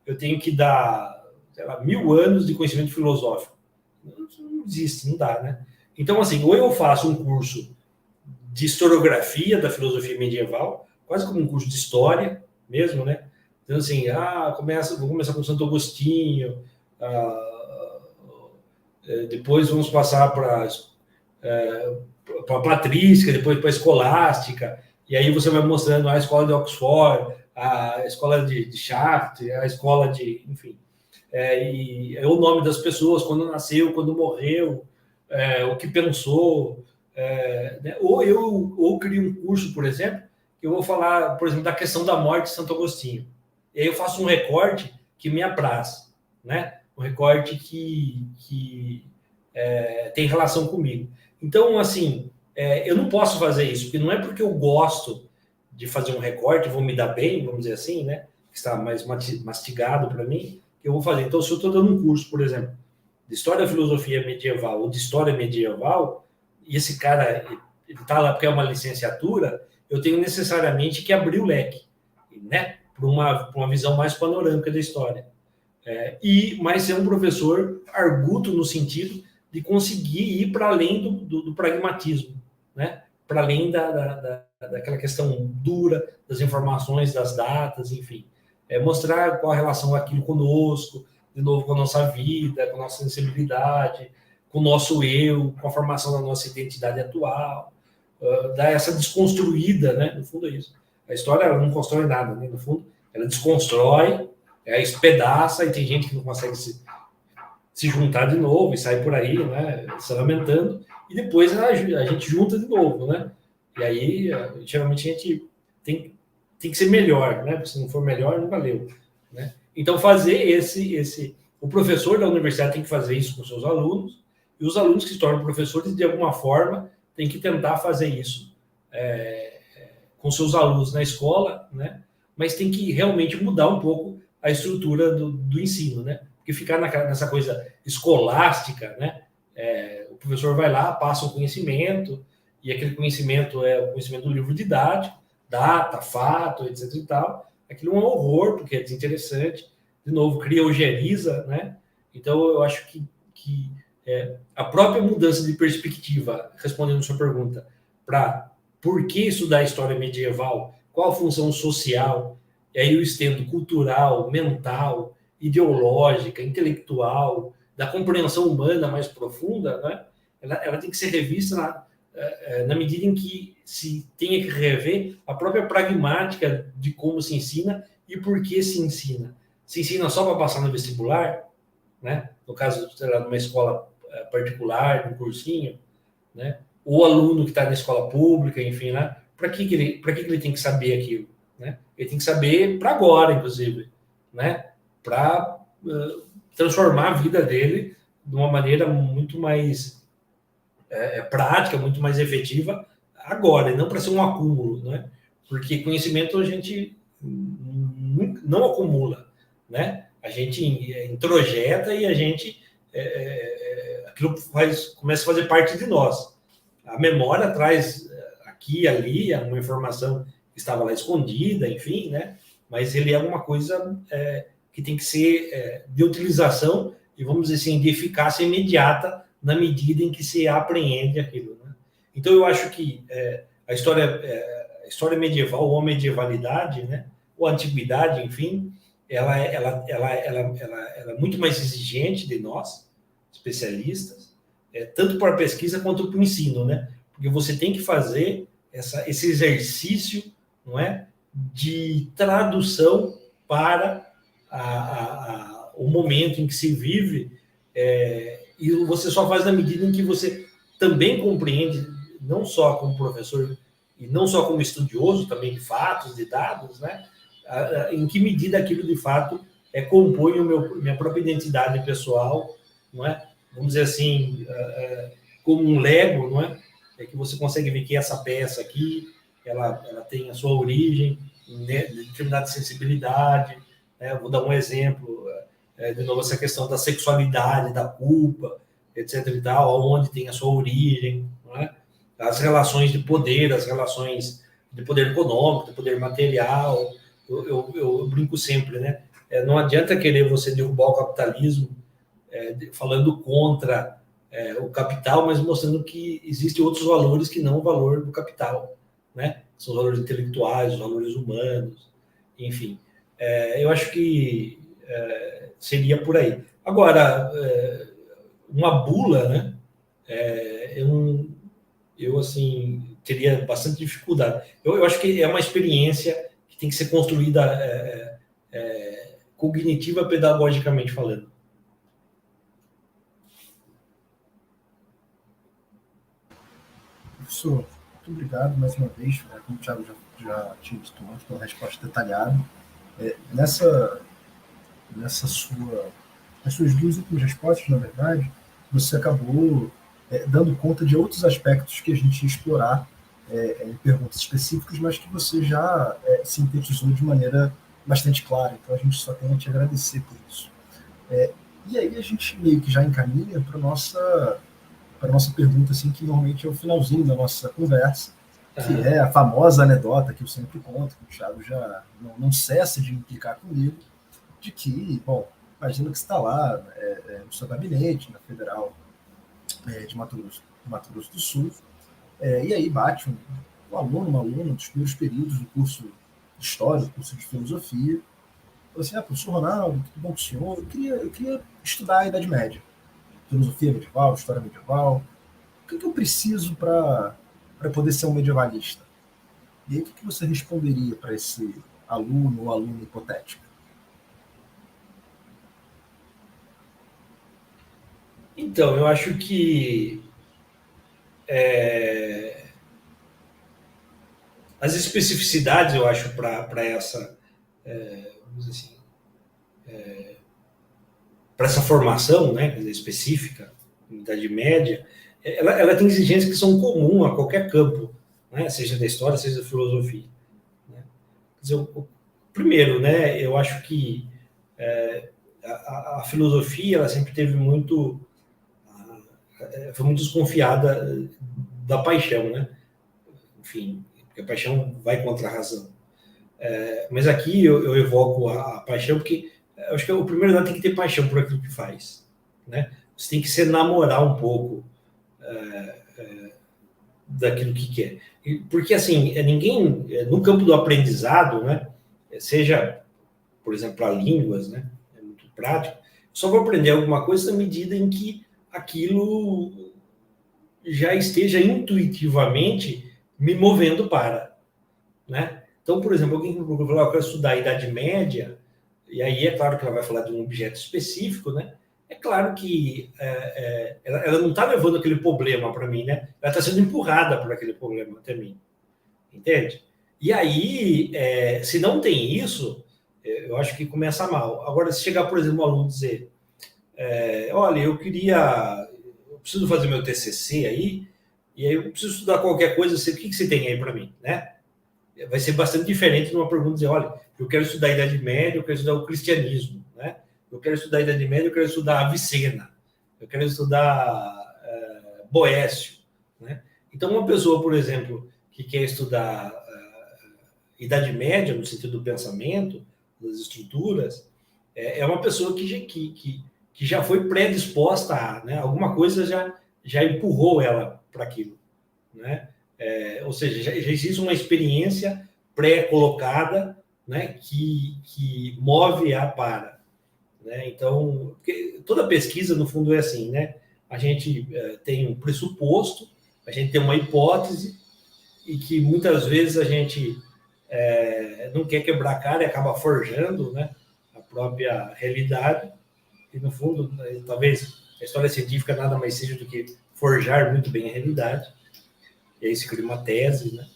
eu tenho que dar, sei lá, 1000 anos de conhecimento filosófico. Não existe, não dá, né? Então, assim, ou eu faço um curso de historiografia da filosofia medieval, quase como um curso de história mesmo, né? Então, assim, vou começar com Santo Agostinho, depois vamos passar para a patrística, depois para a escolástica, e aí você vai mostrando a escola de Oxford, a escola de Chartres, a escola de, enfim, e o nome das pessoas, quando nasceu, quando morreu, o que pensou, né? Ou crio um curso, por exemplo, que eu vou falar, por exemplo, da questão da morte de Santo Agostinho. E aí eu faço um recorte que me apraz, né? Um recorte que tem relação comigo. Então, assim, eu não posso fazer isso, porque não é porque eu gosto de fazer um recorte, vou me dar bem, vamos dizer assim, né? Que está mais mastigado para mim, que eu vou fazer. Então, se eu estou dando um curso, por exemplo, de História da Filosofia Medieval ou de História Medieval, e esse cara está lá porque é uma licenciatura, eu tenho necessariamente que abrir o leque, né? Para uma visão mais panorâmica da história. Mas ser um professor arguto no sentido de conseguir ir para além do pragmatismo, né? Para além daquela questão dura das informações, das datas, enfim. Mostrar qual a relação daquilo conosco, de novo com a nossa vida, com a nossa sensibilidade, com o nosso eu, com a formação da nossa identidade atual, dar essa desconstruída, né? No fundo é isso. A história ela não constrói nada, né? No fundo, ela desconstrói, espedaça, e tem gente que não consegue se juntar de novo e sai por aí, né? Se lamentando, e depois a gente junta de novo, né? E aí, geralmente, a gente tem que ser melhor, né? Porque se não for melhor, não valeu, né? Então, fazer o professor da universidade tem que fazer isso com seus alunos, e os alunos que se tornam professores, de alguma forma, tem que tentar fazer isso com seus alunos na escola, né? Mas tem que realmente mudar um pouco a estrutura do ensino, né? Porque ficar nessa coisa escolástica, né? O professor vai lá, passa um conhecimento, e aquele conhecimento é o conhecimento do livro didático, data, fato, etc. e tal. Aquilo é um horror, porque é desinteressante. De novo, cria ojeriza, né? Então, eu acho que a própria mudança de perspectiva, respondendo a sua pergunta, para por que estudar a história medieval, qual a função social, e aí eu estendo cultural, mental, ideológica, intelectual, da compreensão humana mais profunda, né? Ela tem que ser revista na medida em que se tenha que rever a própria pragmática de como se ensina e por que se ensina. Se ensina só para passar no vestibular, né? No caso, sei lá, numa escola particular, num cursinho, né? O aluno que está na escola pública, enfim, né? Para que ele tem que saber aquilo? Né? Ele tem que saber para agora, inclusive, né? Para transformar a vida dele de uma maneira muito mais prática, muito mais efetiva agora, e não para ser um acúmulo, né? Porque conhecimento a gente não acumula, né? A gente introjeta e a gente aquilo começa a fazer parte de nós. A memória traz aqui e ali uma informação que estava lá escondida, enfim, né? Mas ele é uma coisa que tem que ser de utilização e, vamos dizer assim, de eficácia imediata na medida em que se apreende aquilo, né? Então, eu acho que a história medieval, ou a medievalidade, né? Ou a antiguidade, enfim, ela é muito mais exigente de nós, especialistas, tanto para a pesquisa quanto para o ensino, né? Porque você tem que fazer esse exercício, não é, de tradução para o momento em que se vive, e você só faz na medida em que você também compreende, não só como professor e não só como estudioso também de fatos, de dados, né? Em que medida aquilo de fato compõe minha própria identidade pessoal, não é? Vamos dizer assim, como um Lego, não é? É que você consegue ver que essa peça aqui, ela tem a sua origem em determinada sensibilidade, né? Vou dar um exemplo, de novo, essa questão da sexualidade, da culpa, etc. e tal, onde tem a sua origem, não é? As relações de poder, as relações de poder econômico, de poder material. Eu brinco sempre, né? Não adianta querer você derrubar o capitalismo falando contra o capital, mas mostrando que existem outros valores que não o valor do capital, né? São os valores intelectuais, os valores humanos, enfim. Eu acho que seria por aí. Agora, uma bula, né? Eu assim, teria bastante dificuldade. Eu acho que é uma experiência que tem que ser construída cognitiva, pedagogicamente falando. Professor, muito obrigado mais uma vez, né? Como o Thiago já tinha dito antes, pela resposta detalhada. Nas suas duas últimas respostas, na verdade, você acabou dando conta de outros aspectos que a gente ia explorar em perguntas específicas, mas que você já sintetizou de maneira bastante clara. Então, a gente só tem a te agradecer por isso. E aí a gente meio que já encaminha para a nossa pergunta, assim, que normalmente é o finalzinho da nossa conversa, que é a famosa anedota que eu sempre conto, que o Thiago já não cessa de implicar comigo, de que, bom, imagina que você está lá no seu gabinete, na Federal de Mato Grosso do Sul, e aí bate um aluno, uma aluna dos primeiros períodos do curso de História, do curso de Filosofia, falou assim, professor Ronaldo, tudo bom com o senhor? Eu queria estudar a Idade Média, filosofia medieval, história medieval, o que eu preciso para poder ser um medievalista? E aí, o que você responderia para esse aluno ou aluna hipotético? Então, eu acho que as especificidades, eu acho, para essa, vamos dizer assim, para essa formação, né, específica, na Idade Média, ela tem exigências que são comuns a qualquer campo, né, seja da história, seja da filosofia. Né? Quer dizer, primeiro, né, eu acho que a filosofia ela sempre teve foi muito desconfiada da paixão, né? Enfim, porque a paixão vai contra a razão. Mas aqui eu evoco a paixão porque eu acho que o primeiro lugar tem que ter paixão por aquilo que faz, né? Você tem que se namorar um pouco daquilo que quer. Porque, assim, ninguém, no campo do aprendizado, né? Seja, por exemplo, para línguas, né? É muito prático, só vou aprender alguma coisa na medida em que aquilo já esteja intuitivamente me movendo para, né? Então, por exemplo, alguém que procura falar, eu quero estudar a Idade Média, e aí é claro que ela vai falar de um objeto específico, né? É claro que ela não está levando aquele problema para mim, né? Ela está sendo empurrada por aquele problema até mim, entende? E aí, se não tem isso, eu acho que começa mal. Agora, se chegar, por exemplo, um aluno dizer, olha, eu preciso fazer meu TCC aí, e aí eu preciso estudar qualquer coisa, o que você tem aí para mim, né? Vai ser bastante diferente de uma pergunta dizer, olha, eu quero estudar a Idade Média, eu quero estudar o cristianismo, né? Eu quero estudar a Idade Média, eu quero estudar Avicena, eu quero estudar Boécio, né? Então, uma pessoa, por exemplo, que quer estudar Idade Média, no sentido do pensamento, das estruturas, é uma pessoa que já foi predisposta a, né? Alguma coisa já empurrou ela para aquilo, né? Ou seja, já existe uma experiência pré-colocada, né? Que move a para, né? Então, toda pesquisa, no fundo, é assim, né? A gente tem um pressuposto, a gente tem uma hipótese, e que muitas vezes a gente não quer quebrar a cara e acaba forjando, né, a própria realidade. E, no fundo, talvez a história científica nada mais seja do que forjar muito bem a realidade. E aí se cria uma tese, né?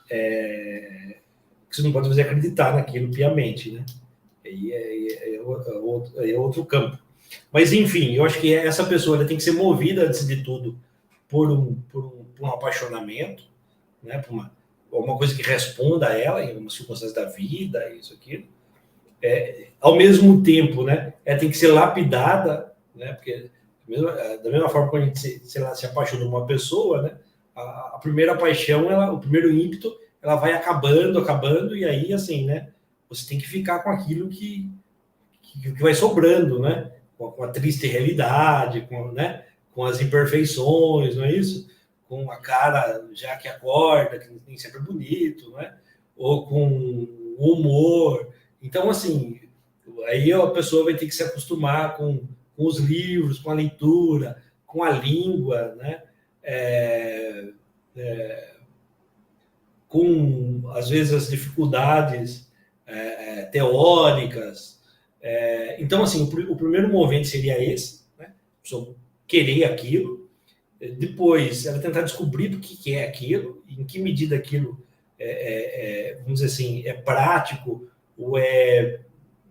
Que você não pode fazer acreditar naquilo piamente, né? Aí é outro campo. Mas, enfim, eu acho que essa pessoa tem que ser movida, antes de tudo, por um apaixonamento, né? Por uma coisa que responda a ela em uma circunstância da vida, isso, aquilo. Ao mesmo tempo, né? Ela tem que ser lapidada, né? Porque da mesma forma que a gente se apaixona por uma pessoa, né? A primeira paixão, o primeiro ímpeto, ela vai acabando, e aí, assim, né? Você tem que ficar com aquilo que vai sobrando, né? Com a triste realidade, né? Com as imperfeições, não é isso? Com a cara já que acorda, que nem sempre é bonito, né? Ou com o humor. Então, assim, aí a pessoa vai ter que se acostumar com os livros, com a leitura, com a língua, né? Com, às vezes, as dificuldades teóricas. Então, assim, o primeiro movimento seria esse, né? A pessoa querer aquilo. Depois, ela tentar descobrir o que é aquilo, em que medida aquilo vamos dizer assim, é prático ou é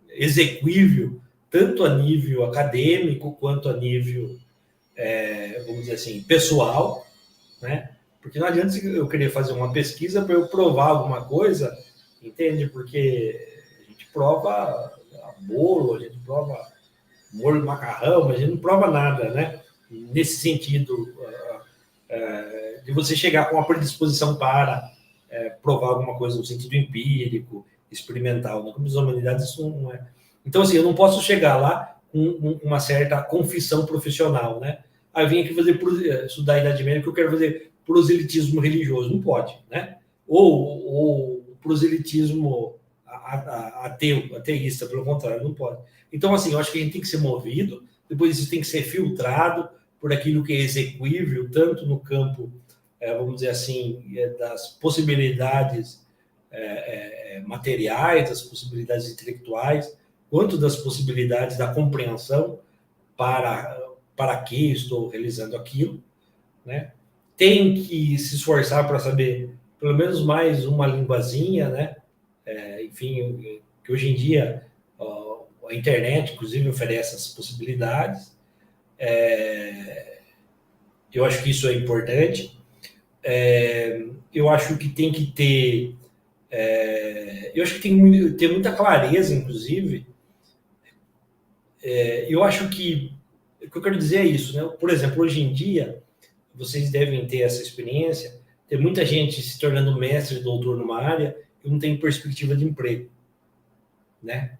execuível, tanto a nível acadêmico quanto a nível, vamos dizer assim, pessoal, né? Porque não adianta eu querer fazer uma pesquisa para eu provar alguma coisa, entende? Porque a gente prova bolo, a gente prova molho de macarrão, mas a gente não prova nada, né? Nesse sentido, de você chegar com a predisposição para provar alguma coisa no sentido empírico, experimental. Na Campus das Humanidades isso não é. Então, assim, eu não posso chegar lá com uma certa confissão profissional, né? Eu vim aqui estudar a Idade Média, que eu quero fazer proselitismo religioso. Não pode, né? Ou proselitismo ateísta, pelo contrário, não pode. Então, assim, eu acho que a gente tem que ser movido, depois isso tem que ser filtrado por aquilo que é execuível, tanto no campo, vamos dizer assim, das possibilidades materiais, das possibilidades intelectuais, quanto das possibilidades da compreensão para que estou realizando aquilo, né? Tem que se esforçar para saber pelo menos mais uma linguazinha, né? Enfim, que hoje em dia a internet, inclusive, oferece essas possibilidades. Eu acho que isso é importante. Eu acho que tem que ter... eu acho que tem que ter muita clareza, inclusive. Eu acho que... O que eu quero dizer é isso, né? Por exemplo, hoje em dia, vocês devem ter essa experiência, tem muita gente se tornando mestre, doutor numa área e não tem perspectiva de emprego, né?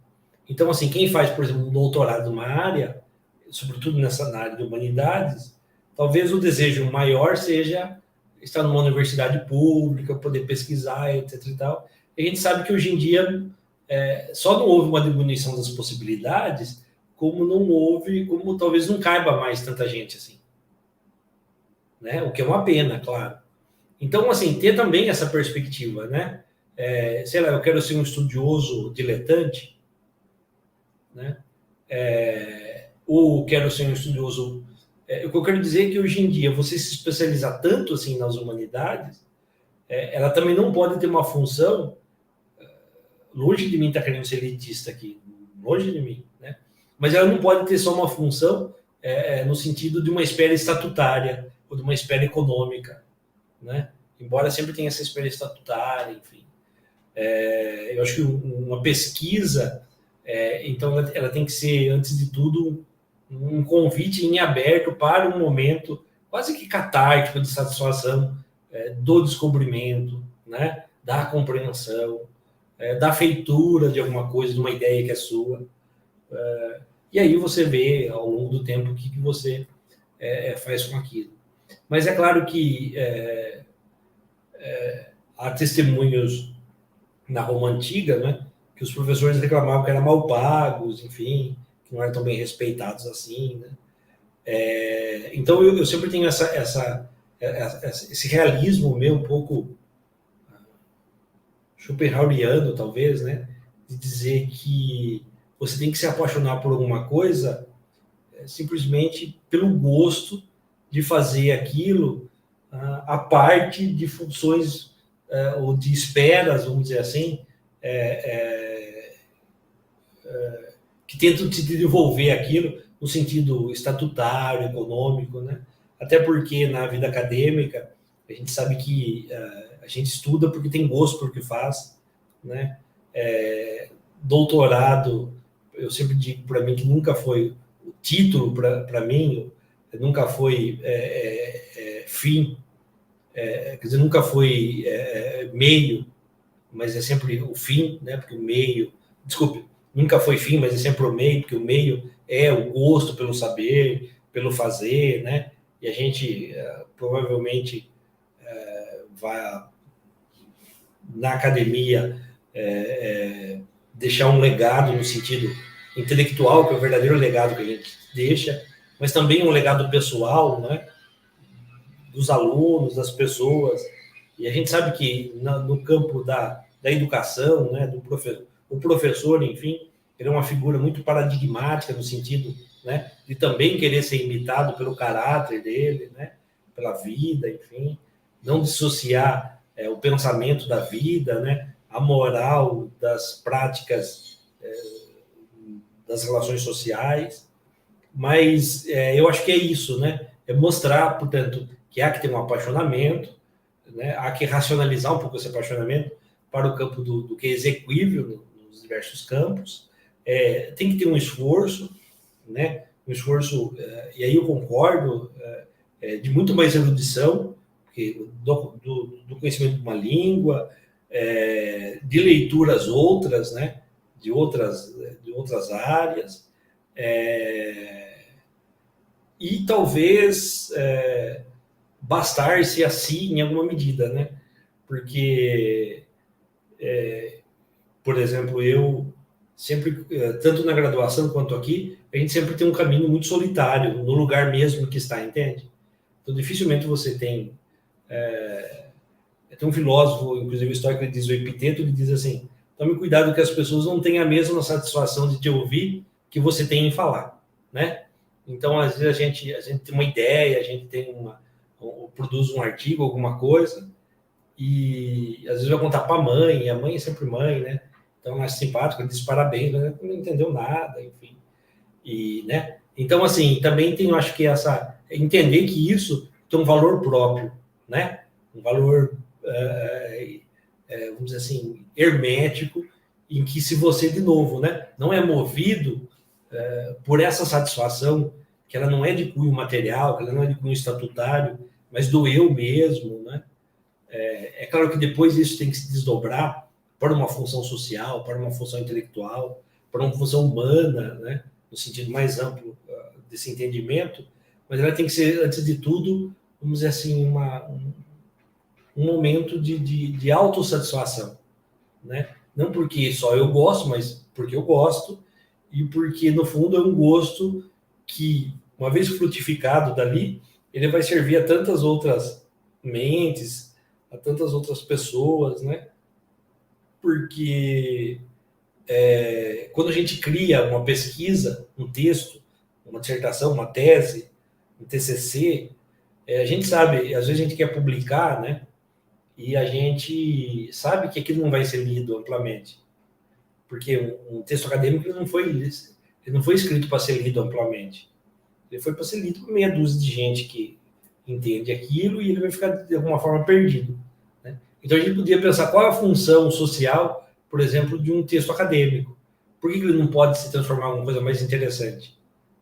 Então, assim, quem faz, por exemplo, um doutorado numa área, sobretudo na área de humanidades, talvez o desejo maior seja estar numa universidade pública, poder pesquisar, etc. e tal. E a gente sabe que hoje em dia só não houve uma diminuição das possibilidades, como talvez não caiba mais tanta gente assim, né? O que é uma pena, claro. Então, assim, ter também essa perspectiva, né? Sei lá, eu quero ser um estudioso diletante, né? Ou quero ser um estudioso... o que eu quero dizer é que hoje em dia você se especializar tanto assim nas humanidades, ela também não pode ter uma função, longe de mim estar querendo ser elitista aqui, longe de mim, né? Mas ela não pode ter só uma função no sentido de uma esfera estatutária ou de uma esfera econômica, né? Embora sempre tenha essa esfera estatutária, enfim. Eu acho que uma pesquisa, então, ela tem que ser, antes de tudo, um convite em aberto para um momento quase que catártico de satisfação do descobrimento, né? Da compreensão, da feitura de alguma coisa, de uma ideia que é sua. E aí você vê, ao longo do tempo, o que você faz com aquilo. Mas é claro que há testemunhos na Roma Antiga, né, que os professores reclamavam que eram mal pagos, enfim, que não eram tão bem respeitados assim, né? Então eu sempre tenho esse realismo meu um pouco schopenhaueriano, talvez, né, de dizer que você tem que se apaixonar por alguma coisa simplesmente pelo gosto de fazer aquilo a parte de funções ou de esperas, vamos dizer assim, que tentam te desenvolver aquilo no sentido estatutário, econômico, né? Até porque na vida acadêmica a gente sabe que a gente estuda porque tem gosto por que faz, né? Doutorado, eu sempre digo para mim que nunca foi o título para mim, nunca foi fim, quer dizer, nunca foi meio, mas é sempre o fim, né? Porque o meio, desculpe, nunca foi fim, mas é sempre o meio, porque o meio é o gosto pelo saber, pelo fazer, né? E a gente provavelmente vai na academia deixar um legado no sentido intelectual, que é o verdadeiro legado que a gente deixa, mas também um legado pessoal, né? Dos alunos, das pessoas. E a gente sabe que no campo da educação, né? O professor, enfim, ele é uma figura muito paradigmática no sentido, né, de também querer ser imitado pelo caráter dele, né, pela vida, enfim, não dissociar o pensamento da vida, né, a moral das práticas das relações sociais. Mas eu acho que é isso, né, é mostrar, portanto, que há que ter um apaixonamento, né, há que racionalizar um pouco esse apaixonamento para o campo do que é exequível nos diversos campos. Tem que ter um esforço, né? Um esforço, e aí eu concordo, de muito mais erudição, do conhecimento de uma língua, de leituras outras, né? De outras áreas, e talvez bastar-se assim em alguma medida, né? Porque, por exemplo, eu sempre, tanto na graduação quanto aqui, a gente sempre tem um caminho muito solitário, no lugar mesmo que está, entende? Então, dificilmente você tem... Tem um filósofo, inclusive histórico, que diz, o Epiteto, ele diz assim, tome cuidado que as pessoas não tenham a mesma satisfação de te ouvir que você tem em falar, né? Então, às vezes, a gente tem uma ideia, a gente tem produz um artigo, alguma coisa, e às vezes vai contar para a mãe, e a mãe é sempre mãe, né? Então, é simpático, ele diz parabéns, mas não entendeu nada, enfim. E, né? Então, assim, também tem, eu acho que entender que isso tem um valor próprio, né? Um valor, vamos dizer assim, hermético, em que se você, de novo, né, não é movido por essa satisfação, que ela não é de cunho material, que ela não é de cunho estatutário, mas do eu mesmo, né? É claro que depois isso tem que se desdobrar para uma função social, para uma função intelectual, para uma função humana, né? No sentido mais amplo desse entendimento, mas ela tem que ser, antes de tudo, vamos dizer assim, um momento de autossatisfação, né? Não porque só eu gosto, mas porque eu gosto, e porque, no fundo, é um gosto que, uma vez frutificado dali, ele vai servir a tantas outras mentes, a tantas outras pessoas, né? Porque quando a gente cria uma pesquisa, um texto, uma dissertação, uma tese, um TCC, a gente sabe, às vezes a gente quer publicar, né? E a gente sabe que aquilo não vai ser lido amplamente, porque um texto acadêmico ele não foi escrito para ser lido amplamente, ele foi para ser lido por meia dúzia de gente que entende aquilo e ele vai ficar de alguma forma perdido, né? Então, a gente podia pensar qual é a função social, por exemplo, de um texto acadêmico. Por que ele não pode se transformar em uma coisa mais interessante?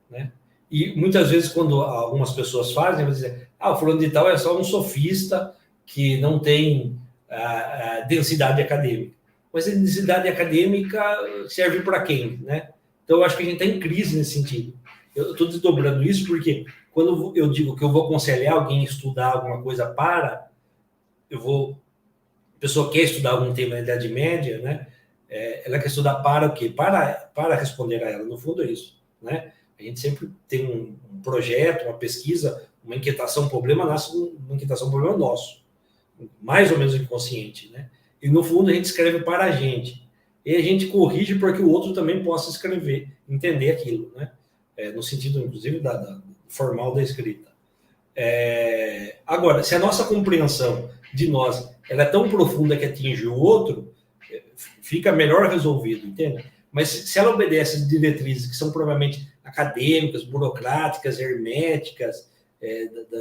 Né? E muitas vezes, quando algumas pessoas fazem, vão dizer, o fulano de tal é só um sofista que não tem a densidade acadêmica. Mas a densidade acadêmica serve para quem? Né? Então, eu acho que a gente está em crise nesse sentido. Eu estou desdobrando isso porque, quando eu digo que eu vou aconselhar alguém a estudar alguma coisa a pessoa quer estudar algum tema na Idade Média, né? Ela quer estudar para o quê? Para responder a ela, no fundo é isso, né? A gente sempre tem um projeto, uma pesquisa, uma inquietação, um problema, nasce uma inquietação, um problema nosso, mais ou menos inconsciente, né? E no fundo a gente escreve para a gente, e a gente corrige para que o outro também possa escrever, entender aquilo, né? No sentido, inclusive, formal da escrita. Agora, se a nossa compreensão de nós ela é tão profunda que atinge o outro, fica melhor resolvido, entende? Mas se ela obedece diretrizes que são provavelmente acadêmicas, burocráticas, herméticas,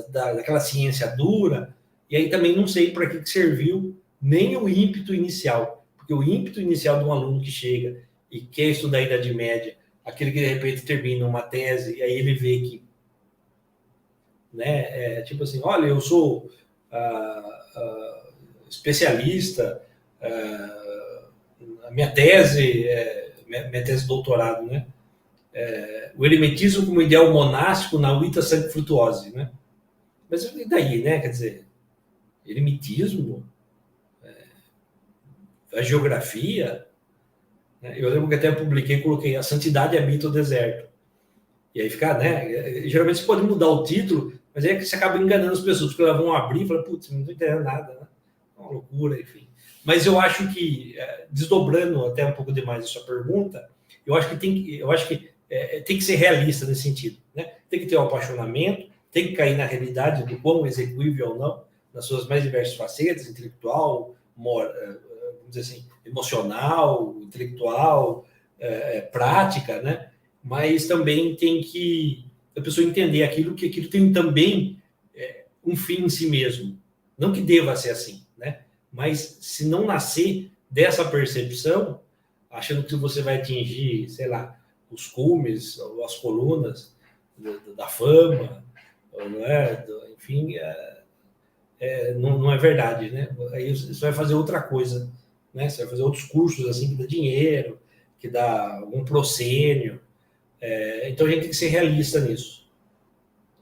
daquela ciência dura, e aí também não sei para que serviu nem o ímpeto inicial, porque o ímpeto inicial de um aluno que chega e quer estudar a Idade Média, aquele que de repente termina uma tese, e aí ele vê que, né, tipo assim, olha, eu sou especialista, a minha tese de doutorado, né? O eremitismo como ideal monástico na Vita Sancti Frutuosi, né? Mas e daí, né? Quer dizer, eremitismo, a geografia, né? Eu lembro que até publiquei, coloquei a santidade habita o deserto. E aí fica, né? Geralmente você pode mudar o título, mas aí você acaba enganando as pessoas, porque elas vão abrir e falam, putz, não estou entendendo nada, né? Uma loucura, enfim. Mas eu acho que, desdobrando até um pouco demais a sua pergunta, eu acho que tem que ser realista nesse sentido, né? Tem que ter um apaixonamento, tem que cair na realidade do quão execuível ou não, nas suas mais diversas facetas, intelectual, vamos dizer assim, emocional, intelectual, prática, né? Mas também tem que a pessoa entender que aquilo tem também um fim em si mesmo. Não que deva ser assim, né? Mas se não nascer dessa percepção, achando que você vai atingir, sei lá, os cumes, ou as colunas da fama, ou não é? Enfim, não é verdade, né? Aí você vai fazer outra coisa, né? Você vai fazer outros cursos assim que dá dinheiro, que dá algum proscênio. Então a gente tem que ser realista nisso,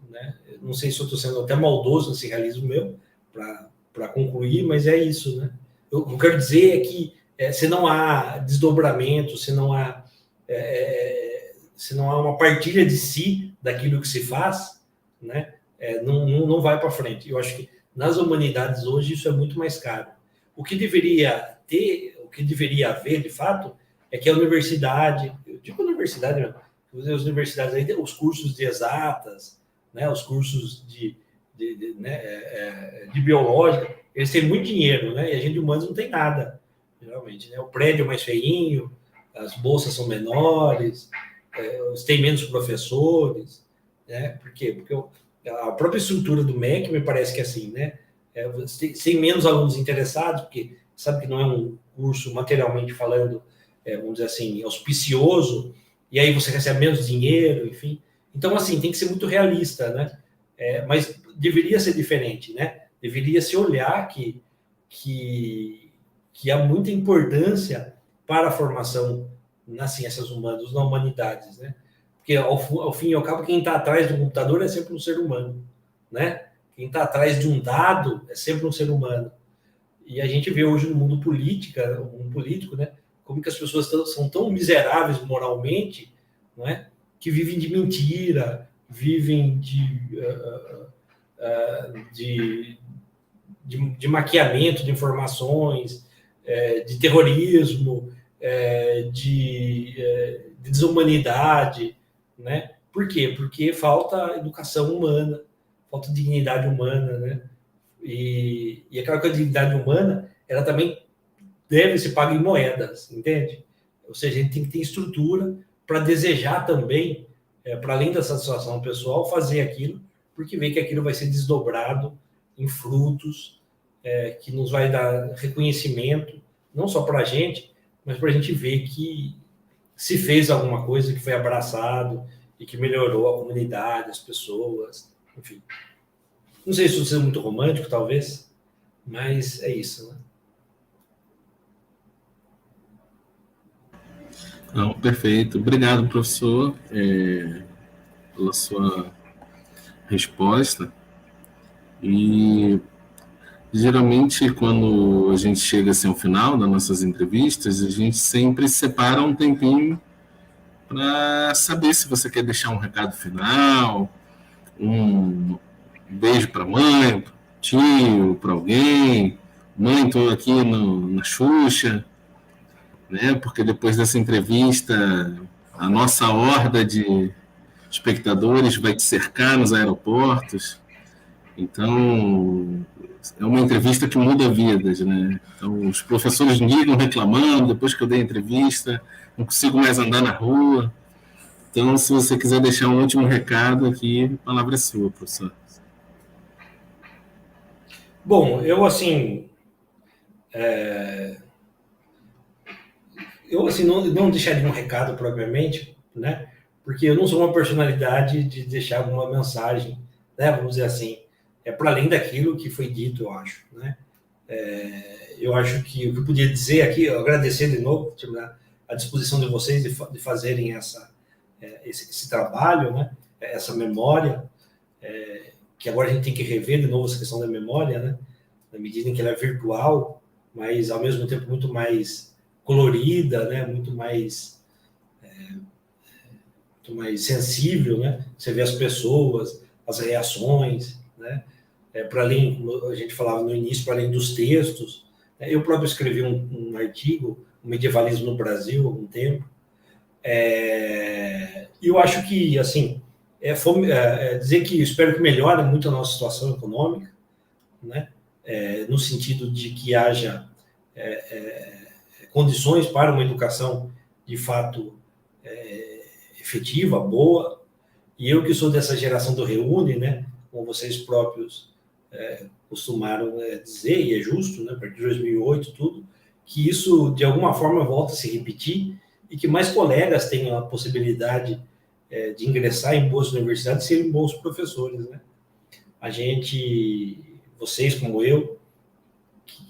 né? Não sei se eu estou sendo até maldoso nesse realismo meu para concluir, mas é isso, né? Eu quero dizer que se não há desdobramento, se não há uma partilha de si daquilo que se faz, né? Não vai para frente. Eu acho que nas humanidades hoje isso é muito mais caro. O que deveria haver, de fato, é que a universidade, eu digo universidade mesmo, as universidades aí, os cursos de exatas, né, os cursos de biológica, eles têm muito dinheiro, né? E a gente de humanos não tem nada, geralmente, né? O prédio é mais feinho, as bolsas são menores, tem menos professores, né? Por quê? Porque a própria estrutura do MEC me parece que é assim, né? Você tem menos alunos interessados, porque sabe que não é um curso materialmente falando, vamos dizer assim, auspicioso, e aí você recebe menos dinheiro, enfim. Então, assim, tem que ser muito realista, né? Mas deveria ser diferente, né? Deveria se olhar que há muita importância para a formação nas ciências humanas, nas humanidades, né? Porque, ao fim e ao cabo, quem está atrás do computador é sempre um ser humano, né? Quem está atrás de um dado é sempre um ser humano. E a gente vê hoje no mundo político, né? Como que as pessoas são tão miseráveis moralmente, não é? Que vivem de mentira, vivem de maquiamento de informações, de terrorismo, de desumanidade, né? Por quê? Porque falta educação humana, falta dignidade humana, né? E aquela dignidade humana, ela também deve ser paga em moedas, entende? Ou seja, a gente tem que ter estrutura para desejar também, para além da satisfação pessoal, fazer aquilo, porque vê que aquilo vai ser desdobrado em frutos que nos vai dar reconhecimento, não só para a gente, mas para a gente ver que se fez alguma coisa, que foi abraçado e que melhorou a comunidade, as pessoas, enfim. Não sei se isso é muito romântico, talvez, mas é isso, né? Não, perfeito. Obrigado, professor, pela sua resposta. E geralmente, quando a gente chega assim, ao final das nossas entrevistas, a gente sempre separa um tempinho para saber se você quer deixar um recado final, um beijo para a mãe, para o tio, para alguém. Mãe, estou aqui na Xuxa, né? Porque depois dessa entrevista, a nossa horda de espectadores vai te cercar nos aeroportos. Então, é uma entrevista que muda vidas, né? Então, os professores ligam reclamando, depois que eu dei a entrevista, não consigo mais andar na rua. Então, se você quiser deixar um último recado aqui, a palavra é sua, professor. Bom, eu assim não deixaria um recado propriamente, né? Porque eu não sou uma personalidade de deixar alguma mensagem, né? Vamos dizer assim, para além daquilo que foi dito, eu acho, né? Eu acho que o que eu podia dizer aqui, agradecer de novo a disposição de vocês de fazerem esse trabalho, né? Essa memória, que agora a gente tem que rever de novo essa questão da memória, né? Na medida em que ela é virtual, mas ao mesmo tempo muito mais colorida, né? Muito mais sensível, né? Você vê as pessoas, as reações, né? Para além, como a gente falava no início, para além dos textos. Eu próprio escrevi um artigo, o Medievalismo no Brasil, há algum tempo. E eu acho que, assim, dizer que eu espero que melhore muito a nossa situação econômica, né? No sentido de que haja condições para uma educação, de fato, efetiva, boa. E eu que sou dessa geração do Reúne, né? Como vocês próprios costumaram dizer, e é justo, né? A partir de 2008, tudo, que isso, de alguma forma, volta a se repetir e que mais colegas tenham a possibilidade de ingressar em boas universidades e serem bons professores, né? Vocês como eu,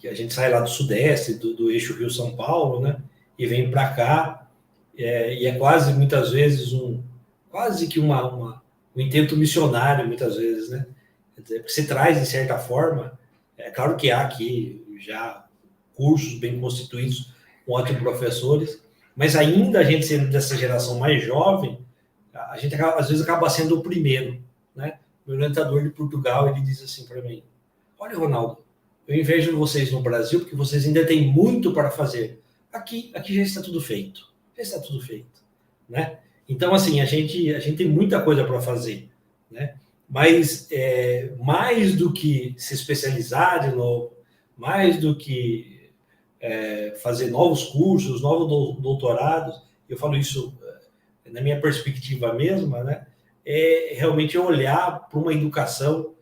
que a gente sai lá do Sudeste, do eixo Rio-São Paulo, né? E vem para cá, e é quase, muitas vezes, quase que um intento missionário, muitas vezes, né? Quer dizer, porque se traz, de certa forma, claro que há aqui já cursos bem constituídos com ótimos professores, mas ainda a gente sendo dessa geração mais jovem, a gente às vezes acaba sendo o primeiro, né? Meu orientador de Portugal, ele diz assim para mim: olha, Ronaldo, eu invejo vocês no Brasil porque vocês ainda têm muito para fazer. Aqui já está tudo feito. Já está tudo feito, né? Então, assim, a gente tem muita coisa para fazer, né? Mas mais do que se especializar de novo, mais do que fazer novos cursos, novos doutorados, eu falo isso na minha perspectiva mesma, né? Realmente olhar para uma educação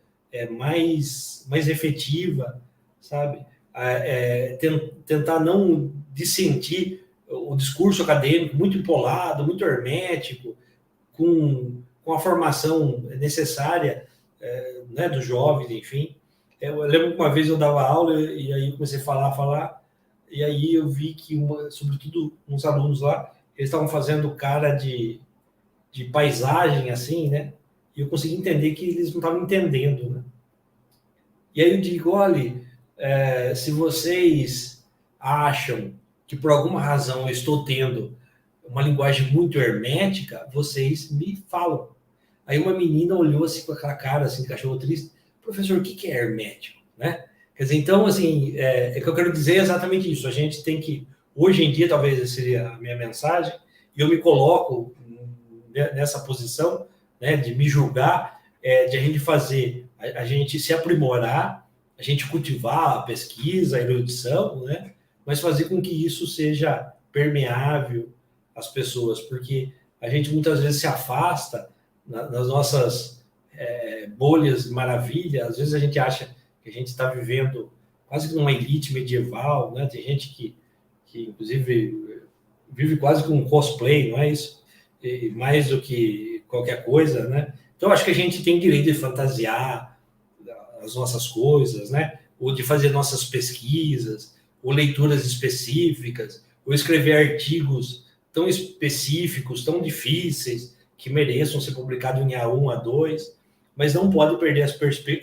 mais efetiva, sabe? Tentar não dissentir o discurso acadêmico muito empolado, muito hermético, com a formação necessária né, dos jovens, enfim. Eu lembro que uma vez eu dava aula e aí comecei a falar, e aí eu vi que, sobretudo uns alunos lá, eles estavam fazendo cara de paisagem, assim, né? E eu consegui entender que eles não estavam entendendo, né? E aí eu digo, olha, se vocês acham que por alguma razão eu estou tendo uma linguagem muito hermética, vocês me falam. Aí uma menina olhou assim com aquela cara assim, cachorro triste, professor, o que é hermético, né? Quer dizer, então, assim, que eu quero dizer exatamente isso. A gente tem que, hoje em dia, talvez seria a minha mensagem, e eu me coloco nessa posição, né, de me julgar, de a gente fazer, a gente se aprimorar, a gente cultivar a pesquisa, a erudição, né, mas fazer com que isso seja permeável às pessoas, porque a gente muitas vezes se afasta nas nossas bolhas de maravilha. Às vezes a gente acha que a gente está vivendo quase que uma elite medieval, né? Tem gente que inclusive, vive quase com um cosplay, não é isso? E mais do que qualquer coisa, né? Então, acho que a gente tem direito de fantasiar as nossas coisas, né? Ou de fazer nossas pesquisas, ou leituras específicas, ou escrever artigos tão específicos, tão difíceis, que mereçam ser publicados em A1, A2, mas não pode perder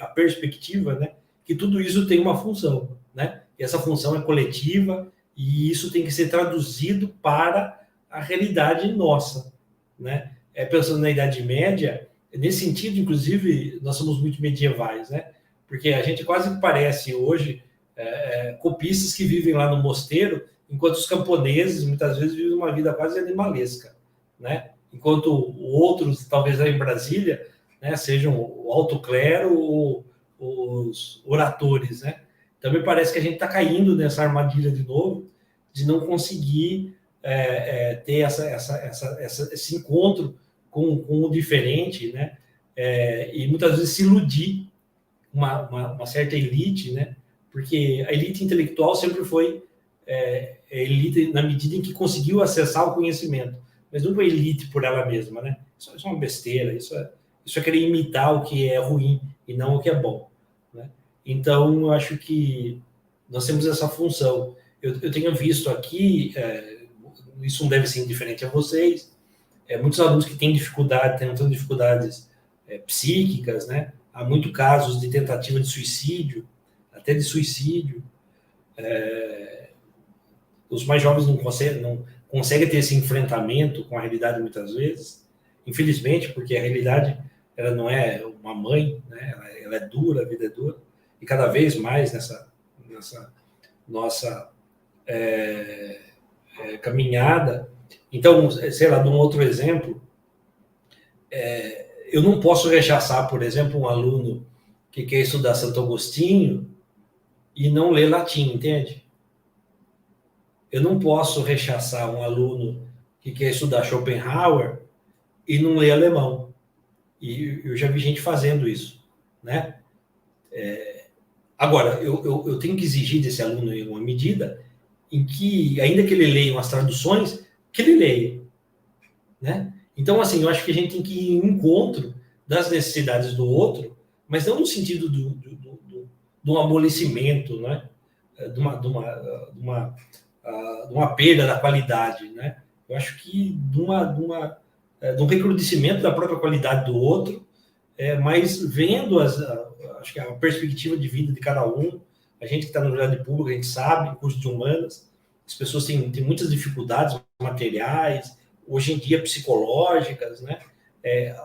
a perspectiva, né? Que tudo isso tem uma função, né? E essa função é coletiva, e isso tem que ser traduzido para a realidade nossa, né? Pensando na Idade Média, nesse sentido, inclusive, nós somos muito medievais, né? Porque a gente quase parece hoje copistas que vivem lá no mosteiro, enquanto os camponeses muitas vezes vivem uma vida quase animalesca, né? Enquanto outros, talvez lá em Brasília, né, sejam o alto clero ou os oratores, né? Então me parece que a gente está caindo nessa armadilha de novo, de não conseguir ter esse encontro com o diferente, né? E muitas vezes se iludir uma certa elite, né? Porque a elite intelectual sempre foi elite na medida em que conseguiu acessar o conhecimento, mas não foi elite por ela mesma, né? Isso é uma besteira, isso é querer imitar o que é ruim e não o que é bom, né? Então, eu acho que nós temos essa função. Eu tenho visto aqui, isso não deve ser indiferente a vocês, muitos alunos que têm dificuldades psíquicas, né? Há muitos casos de tentativa de suicídio, até de suicídio. Os mais jovens não conseguem ter esse enfrentamento com a realidade muitas vezes, infelizmente, porque a realidade ela não é uma mãe, né? Ela é dura, a vida é dura, e cada vez mais nessa nossa caminhada. Então, sei lá, de um outro exemplo, eu não posso rechaçar, por exemplo, um aluno que quer estudar Santo Agostinho e não ler latim, entende? Eu não posso rechaçar um aluno que quer estudar Schopenhauer e não ler alemão. E eu já vi gente fazendo isso, né? Agora, eu tenho que exigir desse aluno em uma medida em que, ainda que ele leia umas traduções, que ele leia, né? Então, assim, eu acho que a gente tem que ir em encontro das necessidades do outro, mas não no sentido de um amolecimento, né? De uma perda da qualidade, né? Eu acho que de um recrudescimento da própria qualidade do outro, mas vendo acho que a perspectiva de vida de cada um. A gente que está no universidade pública, a gente sabe, curso de humanas, as pessoas têm muitas dificuldades materiais, hoje em dia psicológicas, né?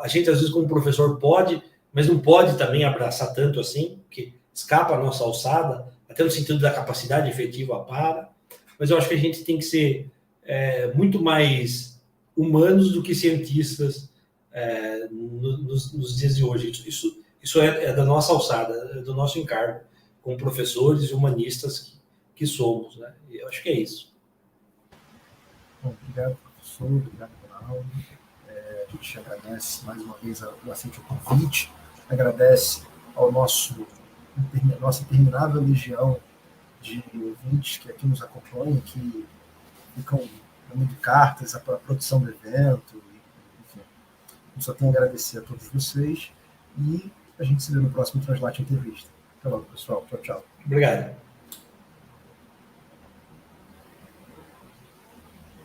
A gente, às vezes, como professor, pode, mas não pode também abraçar tanto assim, porque escapa a nossa alçada, até no sentido da capacidade efetiva para. Mas eu acho que a gente tem que ser muito mais humanos do que cientistas nos dias de hoje. Isso é da nossa alçada, é do nosso encargo, como professores e humanistas que somos, né? E eu acho que é isso. Bom, obrigado, professor, obrigado, Ronaldo. A gente agradece mais uma vez o aceite ao convite, agradece ao nossa interminável legião de ouvintes que aqui nos acompanham, que ficam dando cartas para a produção do evento, enfim. Eu só tenho a agradecer a todos vocês e a gente se vê no próximo Translate Entrevista. Até logo, pessoal. Tchau, tchau. Obrigado.